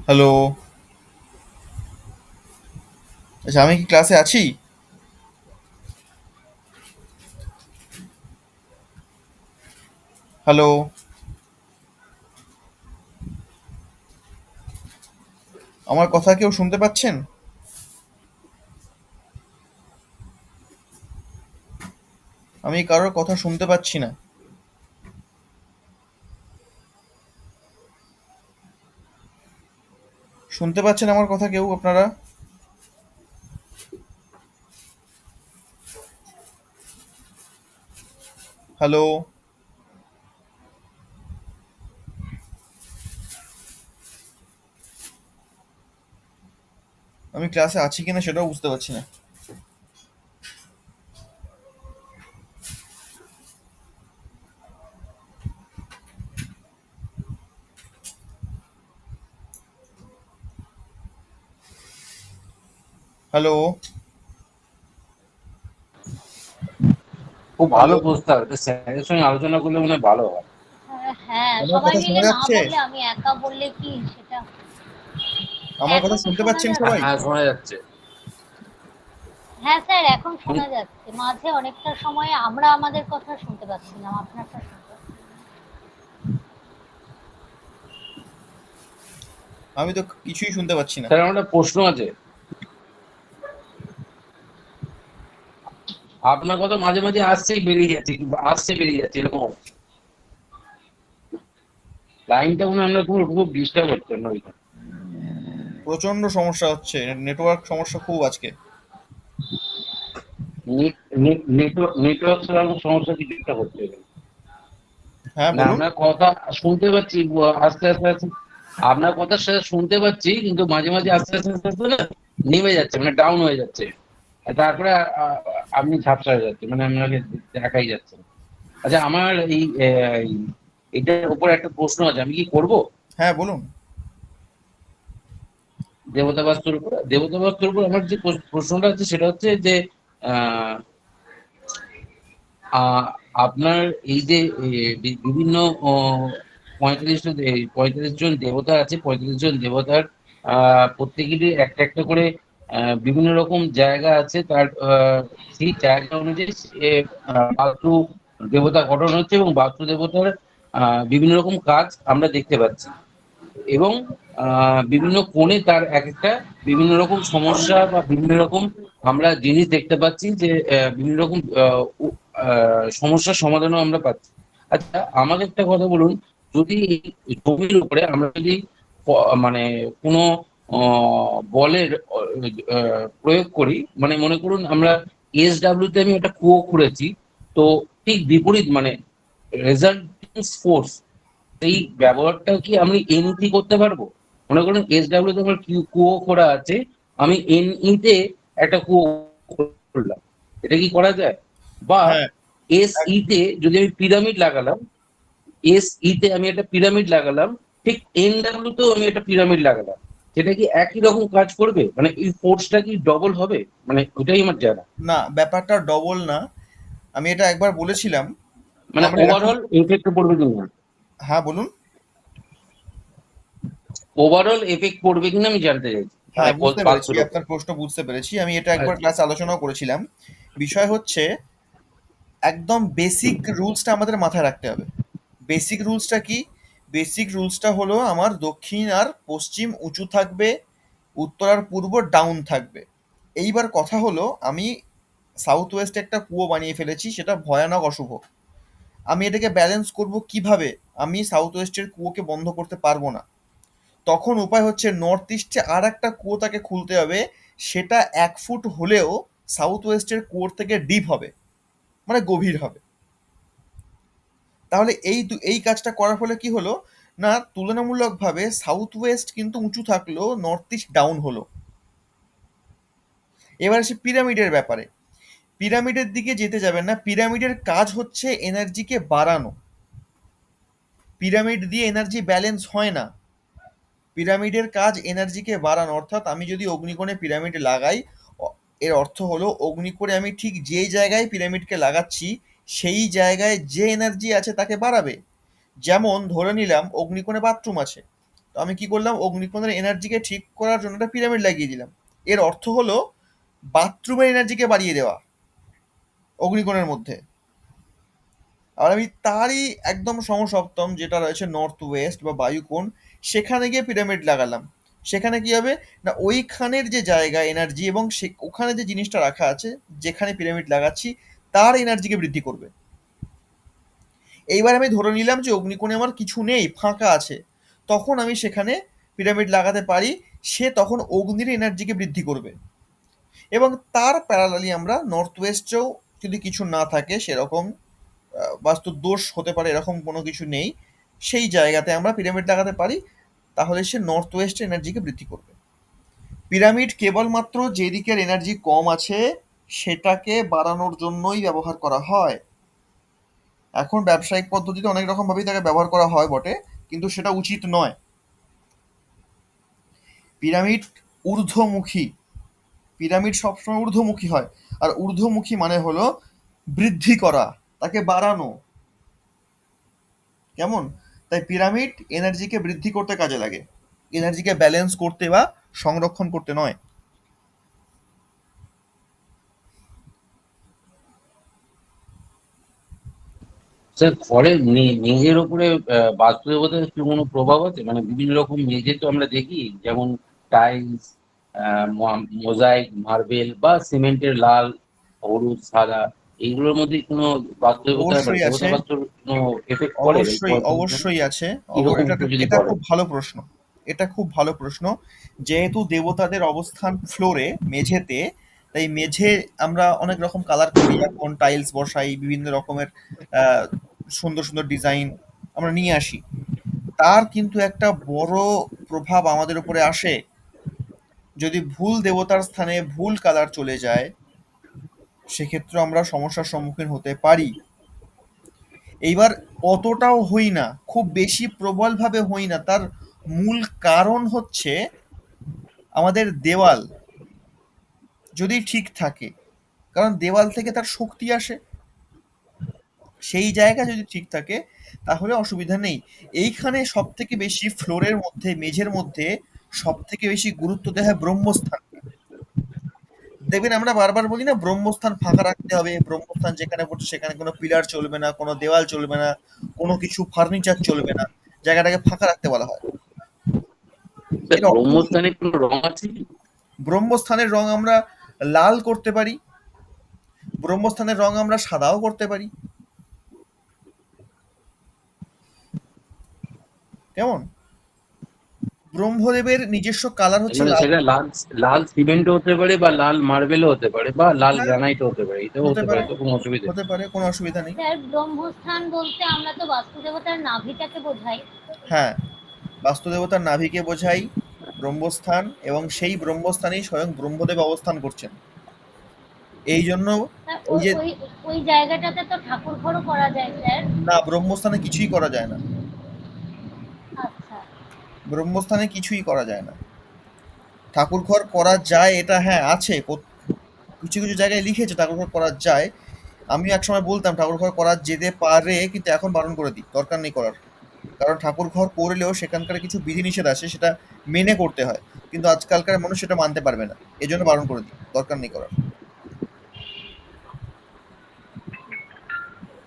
হ্যালো, আচ্ছা আমি কি ক্লাসে আছি? হ্যালো, আমার কথা কেউ শুনতে পাচ্ছেন? আমি কারোর কথা শুনতে পাচ্ছি না। শুনতে পাচ্ছেন আমার কথা কেউ আপনারা? হ্যালো, আমি ক্লাসে আছি কিনা সেটাও বুঝতে পারছি না। হ্যালো, খুব ভালো হ্যালো, প্রস্তাব, এটা স্যারের সঙ্গে আলোচনা করলে মনে হয় ভালো হয়। হ্যাঁ আমার সবাই কথা মিলে শোনা না যাচ্ছে? বললে, আমি একা বললে কি সেটা। আমার কথা এখন তো শুনতে শোনা পাচ্ছেন যাচ্ছে। সবাই? হ্যাঁ শোনা যাচ্ছে। হ্যাঁ স্যার এখন শোনা যাচ্ছে, মাঝে অনেকটা সময় আমরা আমাদের কথা শুনতে পাচ্ছিলাম, আপনারটা শুনতে পাচ্ছি না। আমি তো কিছুই শুনতে পাচ্ছি না। স্যার আমার একটা প্রশ্ন আছে, আপনার কথা মাঝে মাঝে আসছেই বেরিয়ে যাচ্ছে, কিংবা আসছে বেরিয়ে যাচ্ছে এরকম হচ্ছে। লাইনটা মনে হয় আমরা খুব খুব ডিস্টার্ব হচ্ছে না ওইখানে। প্রচন্ড সমস্যা হচ্ছে, নেটওয়ার্ক সমস্যা খুব আজকে। নেটওয়ার্ক সমস্যা কিছু একটা হচ্ছে এখানে। হ্যাঁ মানে বলুন। আপনার কথা শুনতে পাচ্ছি, আস্তে আস্তে আস্তে আপনার কথা সাথে শুনতে পাচ্ছি, কিন্তু মাঝে মাঝে আস্তে আস্তে আস্তে আস্তে না নেমে যাচ্ছে, মানে ডাউন হয়ে যাচ্ছে। আর তারপরে আপনি ঝাপসা হয়ে যাচ্ছে, মানে আপনাকে দেখাই যাচ্ছে না। আচ্ছা আমার এটার উপর একটা প্রশ্ন আছে, আমি কি করব? হ্যাঁ বলুন। দেবতা বাস্তুর উপর, দেবতা বাস্তুর উপর আমার যে প্রশ্নটা আছে সেটা হচ্ছে যে আহ আহ, আপনার এই যে বিভিন্ন 35 জন দেবতা আছে, 35 জন দেবতার প্রত্যেকেরই একটা একটা করে বিভিন্ন রকম জায়গা আছে, তার সেই জায়গা অনুযায়ী বাস্তু দেবতা গঠন হচ্ছে, এবং বাস্তু দেবতার বিভিন্ন রকম কাজ আমরা দেখতে পাচ্ছি, এবং বিভিন্ন কোণে তার এক একটা বিভিন্ন রকম সমস্যা বা বিভিন্ন রকম আমরা জিনিস দেখতে পাচ্ছি, যে বিভিন্ন রকম সমস্যার সমাধানও আমরা পাচ্ছি। আচ্ছা আমাকে একটা কথা বলুন, যদি এই জমির উপরে আমরা যদি মানে কোনো বলের প্রয়োগ করি, মানে মনে করুন আমরা SW তে আমি একটা কুয়ো খুঁড়েছি, তো ঠিক বিপরীত মানে রেজাল্টিং ফোর্স, এই ব্যবহারটা কি আমি NE করতে পারবো? মনে করুন SW তে আমার কুয়ো খোঁড়া আছে, আমি NE তে একটা কুয়ো করলাম, এটা কি করা যায়? বা হ্যাঁ, SE তে যদি আমি পিরামিড লাগালাম, SE তে আমি একটা পিরামিড লাগালাম, ঠিক NW তেও আমি একটা পিরামিড লাগালাম, সেটা কি একই রকম কাজ করবে? মানে এই ফোর্সটা কি ডবল হবে? মানে ওটাই আমার জানা, না ব্যাপারটা ডবল না। আমি এটা একবার বলেছিলাম। মানে আমরা এখন, ওভারঅল ইফেক্ট পড়বে কিনা। হ্যাঁ বলুন। ওভারঅল এফেক্ট পড়বে কিনা আমি জানতে চাইছি, হ্যাঁ, মানে বুঝতে পেরেছি, বাস্তুর উপর। আপনার প্রশ্ন বুঝতে পেরেছি। আমি এটা একবার আচ্ছা। ক্লাসে আলোচনাও করেছিলাম। বিষয় হচ্ছে একদম বেসিক রুলসটা আমাদের মাথায় রাখতে হবে। বেসিক রুলসটা কি? বেসিক রুলসটা হলো আমার দক্ষিণ আর পশ্চিম উঁচু থাকবে, উত্তর আর পূর্ব ডাউন থাকবে। এইবার কথা হলো আমি সাউথ ওয়েস্টে একটা কুয়ো বানিয়ে ফেলেছি, সেটা ভয়ানক অশুভ। আমি এটাকে ব্যালেন্স করব কিভাবে? আমি সাউথ ওয়েস্টের কুয়োকে বন্ধ করতে পারবো না। তখন উপায় হচ্ছে নর্থ ইস্টে আর একটা কুয়ো তাকে খুলতে হবে, সেটা 1 ফুট হলেও সাউথ ওয়েস্টের কুয়োর থেকে ডিপ হবে, মানে গভীর হবে। তাহলে এই কাজটা করার ফলে কি হলো না, তুলনামূলকভাবে সাউথ ওয়েস্ট কিন্তু উঁচু থাকলো, নর্থ ইস্ট ডাউন হলো। এবার আসি পিরামিডের ব্যাপারে। পিরামিডের দিকে যেতে যাবেন না, পিরামিডের কাজ হচ্ছে এনার্জিকে বাড়ানো। পিরামিড দিয়ে এনার্জি ব্যালেন্স হয় না। পিরামিডের কাজ এনার্জিকে বাড়ানো, অর্থাৎ আমি যদি অগ্নিকোণে পিরামিড লাগাই, এর অর্থ হলো অগ্নিকোণে আমি ঠিক যেই জায়গায় পিরামিডকে লাগাচ্ছি সেই জায়গায় যে এনার্জি আছে তাকে বাড়াবে। যেমন ধরে নিলাম অগ্নিকোণে বাথরুম আছে, তো আমি কি করলাম, অগ্নিকোণের এনার্জিকে ঠিক করার জন্য একটা পিরামিড লাগিয়ে দিলাম। এর অর্থ হলো বাথরুমের এনার্জিকে বাড়িয়ে দেওয়া অগ্নিকোণের মধ্যে। আর আমি তারই একদম সমসপ্তম যেটা রয়েছে নর্থ ওয়েস্ট বা বায়ুকোণ, সেখানে গিয়ে পিরামিড লাগালাম। সেখানে কি হবে না, ওইখানের যে জায়গা এনার্জি এবং ওখানে যে জিনিসটা রাখা আছে, যেখানে পিরামিড লাগাচ্ছি তার এনার্জিকে বৃদ্ধি করবে। এইবার আমি ধরে নিলাম যে অগ্নিকোণে আমার কিছু নেই, ফাঁকা আছে, তখন আমি সেখানে পিরামিড লাগাতে পারি। সে তখন অগ্নির এনার্জিকে বৃদ্ধি করবে। এবং তার প্যারালালি আমরা নর্থ ওয়েস্টেও যদি কিছু না থাকে সেরকম বাস্তুর দোষ হতে পারে এরকম কোনো কিছু নেই, সেই জায়গাতে আমরা পিরামিড লাগাতে পারি। তাহলে সে নর্থ ওয়েস্ট এনার্জিকে বৃদ্ধি করবে। পিরামিড কেবলমাত্র যে দিকের এনার্জি কম আছে সেটাকে বাড়ানোর জন্যই ব্যবহার করা হয়। এখন ব্যবসায়িক পদ্ধতিতে অনেক রকম ভাবেই তাকে ব্যবহার করা হয় বটে, কিন্তু সেটা উচিত নয়। পিরামিড ঊর্ধ্বমুখী, পিরামিড সবসময় ঊর্ধ্বমুখী হয়। আর ঊর্ধ্বমুখী মানে হলো বৃদ্ধি করা, তাকে বাড়ানো। কেমন? তাই পিরামিড এনার্জিকে বৃদ্ধি করতে কাজে লাগে, এনার্জিকে ব্যালেন্স করতে বা সংরক্ষণ করতে নয়। স্যার, ঘরের মেঝের ওপরে বাস্তু দেবতার কি কোনো প্রভাব আছে? মানে বিভিন্ন রকম মেঝে তো আমরা দেখি, যেমন টাইলস, মোজাইক, মার্বেল বা সিমেন্টের লাল, হলুদ, সাদা, এইগুলোর মধ্যে কোনো বাস্তু দেবতা বা অবশ্যই দেবতা আছে, বাস্তুর কোনো এফেক্ট পড়ে এই অবশ্যই পদ্ধতিতে? অবশ্যই আছে। কিরকম এটা একটু যদি এটা বলেন। খুব ভালো প্রশ্ন। এটা খুব ভালো প্রশ্ন। যেহেতু দেবতাদের অবস্থান ফ্লোরে, মেঝেতে, তাই মেঝে আমরা অনেক রকম কালার করি, এখন টাইলস বসাই, বিভিন্ন রকমের আহ, সুন্দর সুন্দর ডিজাইন আমরা নিয়ে আসি। তার কিন্তু একটা বড় প্রভাব আমাদের উপরে আসে। যদি ভুল দেবতার স্থানে ভুল কালার চলে যায় সেক্ষেত্রে আমরা সমস্যার সম্মুখীন হতে পারি। এইবার অতটাও হই না, খুব বেশি প্রবলভাবে হই না। তার মূল কারণ হচ্ছে আমাদের দেওয়াল যদি ঠিক থাকে, কারণ দেওয়াল থেকে তার শক্তি আসে, সেই জায়গা যদি ঠিক থাকে তাহলে অসুবিধা নেই। এইখানে সব থেকে বেশি ফ্লোরের মধ্যে, মেঝের মধ্যে সব থেকে বেশি গুরুত্ব দেওয়া হয় ব্রহ্মস্থান। দেখবেন আমরা বারবার বলি না, ব্রহ্মস্থান ফাঁকা রাখতে হবে, ব্রহ্মস্থান যেখানে পড়ছে সেখানে কোনো পিলার চলবে না, কোনো দেওয়াল চলবে না, কোনো কিছু ফার্নিচার চলবে না, জায়গাটাকে ফাঁকা রাখতে বলা হয়। স্যার, এর অর্থ কি? ব্রহ্মস্থানের কোনো রং আছে কি? ব্রহ্মস্থানের রং আমরা লাল করতে পারি, ব্রহ্মস্থানের রং আমরা সাদাও করতে পারি। কেমন? ব্রহ্মদেবের নিজস্ব কালার হচ্ছে মানে লাল। সেটা লাল, লাল সিমেন্টও হতে পারে বা লাল মার্বেলও হতে পারে বা লাল হ্যাঁ, গ্রানাইটও হতে পারে, এটাও হতে হতে পারে, পারে, তো কোনো অসুবিধা নেই। হতে পারে, কোনো অসুবিধা নেই। স্যার, ব্রহ্মস্থান বলতে আমরা তো বাস্তু দেবতার নাভিটাকে বোঝাই। হ্যাঁ, বাস্তুদেবতার নাভিকে বোঝাই ব্রহ্মস্থান, এবং সেই ব্রহ্মস্থানেই স্বয়ং ব্রহ্মদেব অবস্থান করছেন। এই জন্য স্যার, এই ওই যে, ওই ওই জায়গাটাতে তো ঠাকুর ঘরও করা যায় স্যার। না, ব্রহ্মস্থানে কিছুই করা যায় না। আচ্ছা। ব্রহ্মস্থানে কিছুই করা যায় না। ঠাকুরঘর করা যায় এটা হ্যাঁ আছে, কিছু কিছু জায়গায় লিখেছে ঠাকুরঘর করা যায়। আমিও একসময় বলতাম ঠাকুরঘর করা যেতে পারে, কিন্তু এখন বারণ করে দিই, দরকার নেই করার। কারণ ঠাকুর ঘর করলেও সেখানকার কিছু বিধিনিষেধ আছে, সেটা মেনে করতে হয়। কিন্তু আজকালকার মানুষ সেটা মানতে পারবে না, এজন্য বারণ করে দিই, দরকার নেই করার।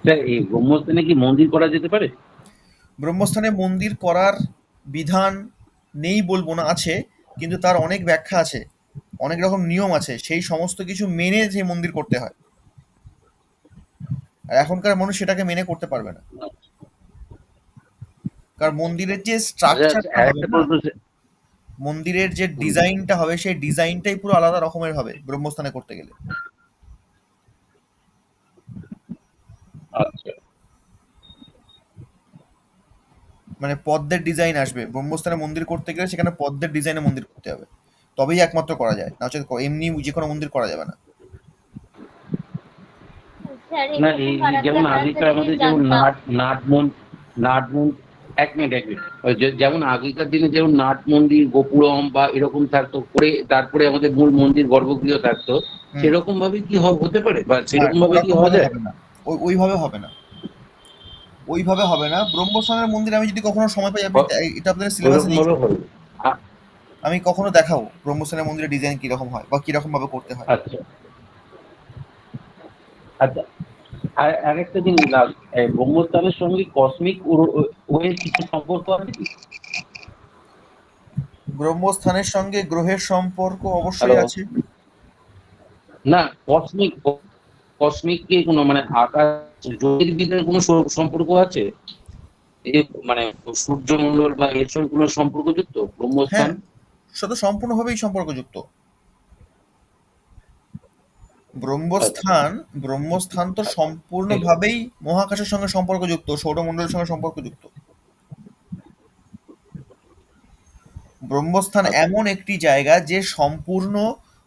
স্যার এই ব্রহ্মস্থানে কি মন্দির করা যেতে পারে? ব্রহ্মস্থানে মন্দির করার বিধান নেই বলবো না, আছে, কিন্তু তার অনেক ব্যাখ্যা আছে, অনেক রকম নিয়ম আছে, সেই সমস্ত কিছু মেনে যে মন্দির করতে হয়। আর এখনকার মানুষ সেটাকে মেনে করতে পারবে না, কারণ মন্দিরের যে আচ্ছা স্ট্রাকচারটা আর হবে একটা না, প্রশ্ন স্যার। মন্দিরের যে ডিজাইনটা হবে, সেই ডিজাইনটাই পুরো আলাদা রকমের হবে ব্রহ্মস্থানে করতে গেলে। আচ্ছা মানে পদ্মের ডিজাইন আসবে ব্রহ্মস্থানে মন্দির করতে গেলে, সেখানে পদ্মের ডিজাইনে মন্দির করতে হবে, তবেই একমাত্র করা যায়, না হচ্ছে এমনি যে কোনো মন্দির করা যাবে না। স্যার না এটুকু এই ফারাক্কা যেমন ফারাক্কা আগেকার জিনিস আমাদের যেমন জানতাম। নাট মন এক মিনিট ওই যেমন আগেকার দিনে যেমন নাট মন্দির গোপুরম বা এরকম থাকতো করে, তারপরে আমাদের মূল মন্দির গর্ভগৃহ থাকতো, হুম। সেরকম ভাবে কি হতে পারে বা না, সেরকম ভাবে কি ওরকম হওয়া ভাবে যায়? হবে না, ওইভাবে হবে না, ওইভাবে হবে না। ব্রহ্মস্থানের মন্দির আমি যদি কখনো সময় পাই, আপনি এটা আপনাদের সিলেবাসে ওইরকম নেই, ভাবে হবে? আ- আমি কখনো দেখাবো ব্রহ্মস্থানের মন্দিরের ডিজাইন কিরকম হয় বা কিরকম ভাবে করতে হয়। আচ্ছা আচ্ছা। আর আরেকটা জিনিস ব্রহ্মস্থানের সঙ্গে কসমিক ওয়ের কিছু সম্পর্ক আছে কি? ব্রহ্মস্থানের সঙ্গে গ্রহের সম্পর্ক অবশ্যই হ্যালো। আছে। না, কসমিক কসমিক কি কোনো মানে আকাশ জ্যোতির্বিদের কোনো সম্পর্ক আছে? এই মানে সূর্যমণ্ডল বা এর সঙ্গে কোনো সম্পর্কযুক্ত ব্রহ্মস্থান? হ্যাঁ, সেটা সম্পূর্ণভাবেই সম্পর্কযুক্ত। আচ্ছা ব্রহ্মস্থান ব্রহ্মস্থান তো ঠিক আছে। সম্পূর্ণভাবেই মহাকাশের সঙ্গে সম্পর্কযুক্ত, সৌরমণ্ডলের সঙ্গে সম্পর্কযুক্ত। ব্রহ্মস্থান আচ্ছা এমন একটি জায়গা যে সম্পূর্ণ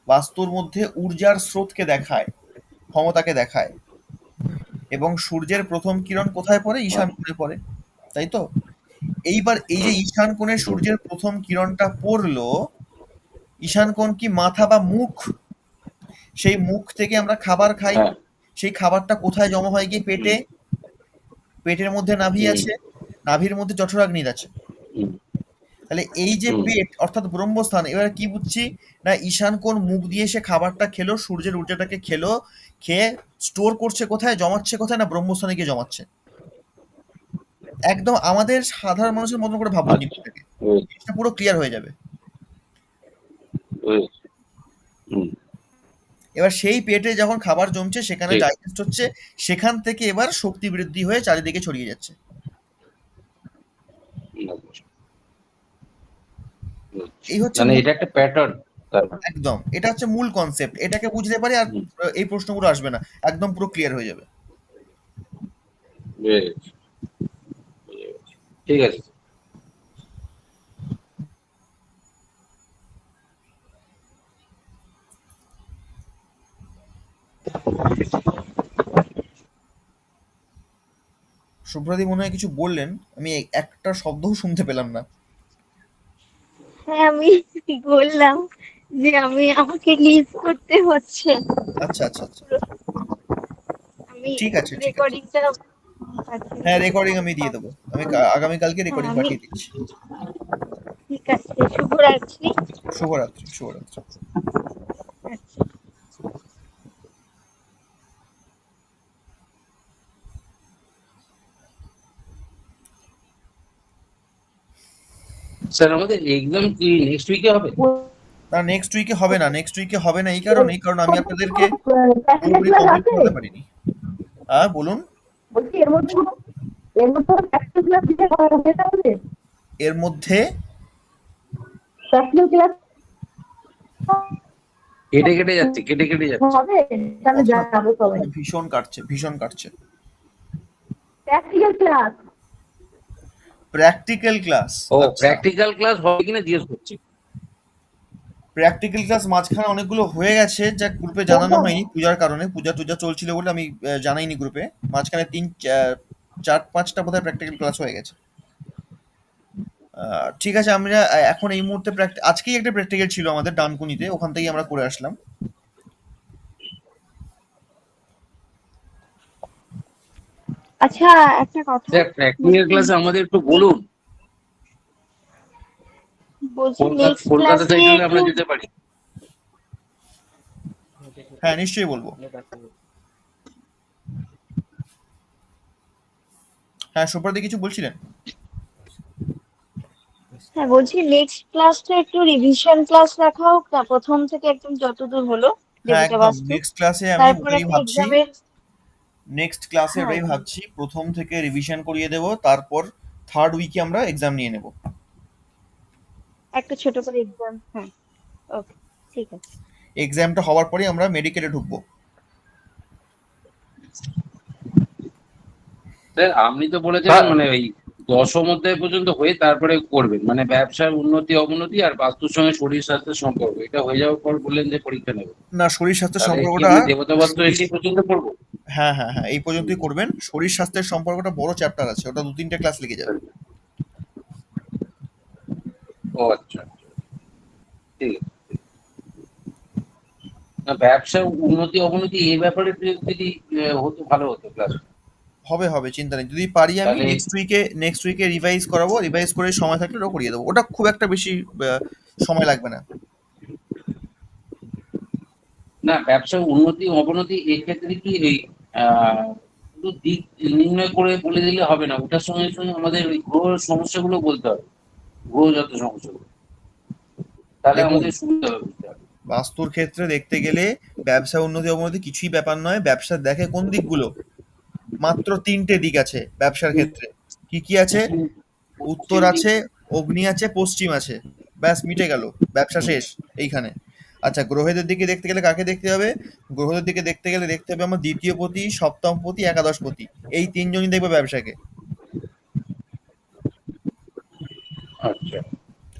বাস্তুর মধ্যে ঊর্জার স্রোতকে দেখায়, ক্ষমতাকে দেখায়। এবং সূর্যের প্রথম কিরণ কোথায় পড়ে? ঈশান আচ্ছা। কোণে পড়ে, তাই তো? এইবার এই যে ঈশান কোণে হুম, সূর্যের প্রথম কিরণটা পড়লো, ঈশান কোণ কি মাথা বা মুখ? সেই মুখ থেকে আমরা খাবার খাই, হ্যাঁ। সেই খাবারটা কোথায় জমা হয়? গিয়ে পেটে, হুম, পেটের মধ্যে নাভি হুম, আছে, নাভির মধ্যে জঠরাগ্নি আছে। হুম, তাহলে এই যে হুম, পেট অর্থাৎ ব্রহ্মস্থান, এবার কি বুঝছি, না ঈশান কোণ মুখ দিয়ে সে খাবারটা খেলো, সূর্যের ঊর্জাটাকে খেলো, খেয়ে স্টোর করছে কোথায়, জমাচ্ছে কোথায়, না ব্রহ্মস্থানে গিয়ে জমাচ্ছে। একদম আমাদের সাধারণ মানুষের মতন করে ভাবুন আচ্ছা জিনিসটাকে, বুঝেছি, জিনিসটা পুরো ক্লিয়ার হয়ে যাবে। বুঝেছি। হুম, এবার সেই পেটে যখন খাবার জমছে, সেখানে ঠিক। ডাইজেস্ট হচ্ছে, সেখান থেকে এবার শক্তি বৃদ্ধি হয়ে চারিদিকে ছড়িয়ে যাচ্ছে। বুঝেছি, বুঝেছি। এই হচ্ছে মানে মূল, এটা একটা প্যাটার্ন তার মানে। একদম এটা হচ্ছে মূল কনসেপ্ট, এটাকে বুঝলে পারে আর হুম, এই প্রশ্নগুলো আসবে না, একদম পুরো ক্লিয়ার হয়ে যাবে। বুঝেছি, বুঝেছি। ঠিক আছে। শুভ্রাদি মনে হয় কিছু বললেন, আমি একটা শব্দও শুনতে পেলাম না। হ্যাঁ, আমি বললাম যে আমাকে লিভ করতে হচ্ছে। আচ্ছা আচ্ছা আচ্ছা, আমি ঠিক আছে ঠিক আছে। রেকর্ডিংটা পাঠিয়ে হ্যাঁ, দিচ্ছি রেকর্ডিং আমি দিয়ে কনফার্ম। দেবো, আমি আগামীকালকে হ্যাঁ, রেকর্ডিং আমি পাঠিয়ে দিচ্ছি। ঠিক আছে, শুভরাত্রি। শুভরাত্রি, শুভরাত্রি। আচ্ছা। স্যার আমাদের এক্সাম কি নেক্সট উইকে হবে? না, নেক্সট উইকে হবে না, নেক্সট উইকে হবে না এই কারণেই, কারণ আমি আপনাদেরকে প্র্যাকটিক্যাল পুরোপুরি ক্লাস কমপ্লিট আছে? করাতে পারিনি। হ্যাঁ বলুন। বলছি এর মধ্যে প্র্যাকটিক্যাল ক্লাস দিতে হবে তাহলে? এর মধ্যে প্র্যাকটিক্যাল ক্লাস কেটে কেটে যাচ্ছে, কেটে কেটে যাচ্ছে। হবে? তাহলে কথা যাবো সবাই। কথা ভীষণ কাটছে, ভীষণ কাটছে। প্র্যাকটিক্যাল ক্লাস প্র্যাকটিক্যাল ক্লাস, ও আচ্ছা। প্র্যাকটিক্যাল ক্লাস হবে কিনা জিজ্ঞেস করছি। প্র্যাকটিক্যাল ক্লাস মাঝখানে অনেকগুলো হয়ে গেছে, যা গ্রুপে জানানো হয়নি পূজার কারণে, পূজা টুজা চলছিল বলে আমি জানাইনি গ্রুপে। মাঝখানে চার পাঁচটা বোধহয় প্র্যাকটিক্যাল ক্লাস হয়ে গেছে। ঠিক আছে, আমরা এখন এই মুহূর্তে আজকেই একটা প্র্যাকটিক্যাল ছিল আমাদের ডানকুনিতে, ওখান থেকেই আমরা করে আসলাম। আচ্ছা, একটা কথা স্যার ট্র্যাকিং এর বলছি, ক্লাসে আমাদের একটু বলুন। নেক্সট কলকাতা ক্লাসে সাইড হলে একটু, আমরা যেতে পারি। হ্যাঁ নিশ্চয়ই বলবো। হ্যাঁ সুব্রত কিছু বলছিলেন? হ্যাঁ বলছি নেক্সট ক্লাসটা একটু রিভিশন ক্লাস রাখা হোক না, প্রথম থেকে একদম যতদূর হলো হ্যাঁ দেবতা একদম, বাস্তু, নেক্সট ক্লাসে আমি তারপর ওটাই একটা ভাবছি। এক্সামের। নেক্সট ক্লাসে হ্যাঁ ওটাই হ্যাঁ, ভাবছি, প্রথম থেকে রিভিশন করিয়ে দেব, তারপর থার্ড উইকে আমরা এক্সাম নিয়ে নেব। একটা ছোট করে এক্সাম, হ্যাঁ ওকে ঠিক আছে। এক্সামটা হওয়ার পরে আমরা মেডিকেলে ঢুকবো। স্যার আপনি তো বলেছিলেন স্যার মানে ওই 10ম অধ্যায় পর্যন্ত হয়ে তারপরে করবেন, মানে ব্যবসার উন্নতি অবনতি আর বাস্তুর সঙ্গে শরীর স্বাস্থ্যের সম্পর্ক, এটা হয়ে যাওয়ার পর বললেন যে পরীক্ষা নেব। না, শরীর স্বাস্থ্যের তাহলে কি সম্পর্কটা আমরা দেবতা বাস্তু শরীর, এই পর্যন্ত পড়বো? হ্যাঁ হ্যাঁ হ্যাঁ এই পর্যন্তই করবেন। শরীর স্বাস্থ্যের সম্পর্কটা বড় চ্যাপ্টার আছে, ওটা 2-3টে ক্লাস লেগে যাবে। ও আচ্ছা আচ্ছা, ঠিক আছে। না ব্যবসার উন্নতি অবনতি এই ব্যাপারে যদি হতো ভালো হতো ক্লাস। হবে হবে, চিন্তা নেই। যদি পারি আমি তাহলে নেক্সট উইকে রিভাইজ করাবো, রিভাইজ করে সময় থাকলে ওটা করিয়ে দেবো। ওটা খুব একটা বেশি সময় লাগবে না। না ব্যবসার উন্নতি অবনতি এক্ষেত্রে কি এই শুধু দিক নির্ণয় করে বলে দিলে হবে না, ওটার সঙ্গে সঙ্গে আমাদের ওই গ্রহের সমস্যাগুলো বলতে হবে, গ্রহজাত সমস্যাগুলো, তাহলে দেখুন, আমাদের সুবিধা হবে বুঝতে হবে। বাস্তুর ক্ষেত্রে দেখতে গেলে ব্যবসা উন্নতি অবনতি কিছুই ব্যাপার নয়। ব্যবসা দেখে কোন দিকগুলো, মাত্র 3টে দিক আছে ব্যবসার ক্ষেত্রে। কি কি আছে? উত্তর আছে, অগ্নি আছে, পশ্চিম আছে, ব্যাস মিটে গেল, ব্যবসা শেষ এইখানে। আচ্ছা, গ্রহেদের দিকে দেখতে গেলে কাকে দেখতে হবে? গ্রহদের দিকে দেখতে গেলে দেখতে হবে আমার দ্বিতীয় পতি, সপ্তম পতি, একাদশ পতি, এই তিনজনই দেখবে ব্যবসাকে, আচ্ছা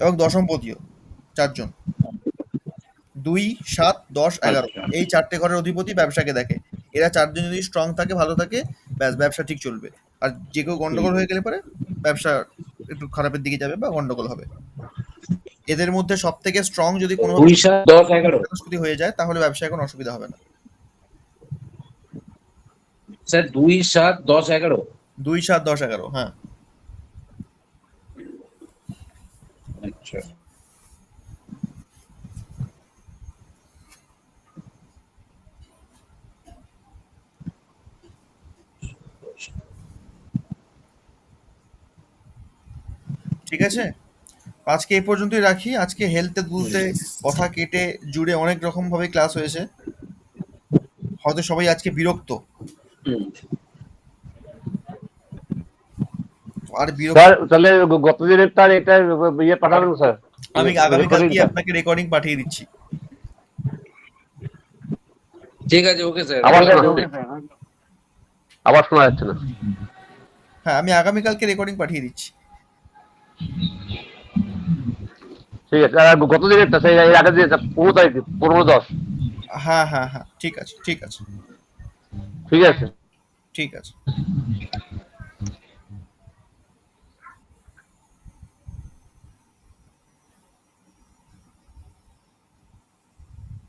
এবং দশম পতিও, 4জন। 2, 7, 10, 11, আচ্ছা এই 4টে ঘরের অধিপতি ব্যবসাকে দেখে। এরা 4জন যদি স্ট্রং থাকে, ভালো থাকে, ব্যাস ব্যবসা ঠিক চলবে। আর যে কেউ গন্ডগোল হয়ে গেলে পরে ব্যবসা একটু খারাপের দিকে যাবে বা গন্ডগোল হবে। এদের মধ্যে সব থেকে স্ট্রং যদি কোনোভাবে 2, 7, 10, 11। বৃহস্পতি হয়ে যায়, তাহলে ব্যবসায় কোনো অসুবিধা হবে না। স্যার 2, 7, 10, 11। 2, 7, 10, 11, হ্যাঁ। আচ্ছা ঠিক আছে, আজকে এই পর্যন্তই রাখি। আজকে হেলথে তুলতে কথা কেটে জুড়ে অনেক রকম ভাবে ক্লাস হয়েছে, হয়তো সবাই আজকে বিরক্ত। হুম। আর বিরক্ত, স্যার তাহলে গত দিনের তার এটা ইয়ে পাঠাবেন স্যার, আমি আগামীকালকে রেকর্ডিংটা। আপনাকে রেকর্ডিং পাঠিয়ে দিচ্ছি। ঠিক আছে, ওকে স্যার। আবার আবার শোনা যাচ্ছে না। হ্যাঁ, আমি আগামীকালকে রেকর্ডিং পাঠিয়ে দিচ্ছি। ঠিক আছে, আর গত দিনেরটা সেই এর আগের দিন 15 তারিখ, 15-10। হ্যাঁ হ্যাঁ হ্যাঁ, ঠিক আছে ঠিক আছে ঠিক আছে। ঠিক আছে।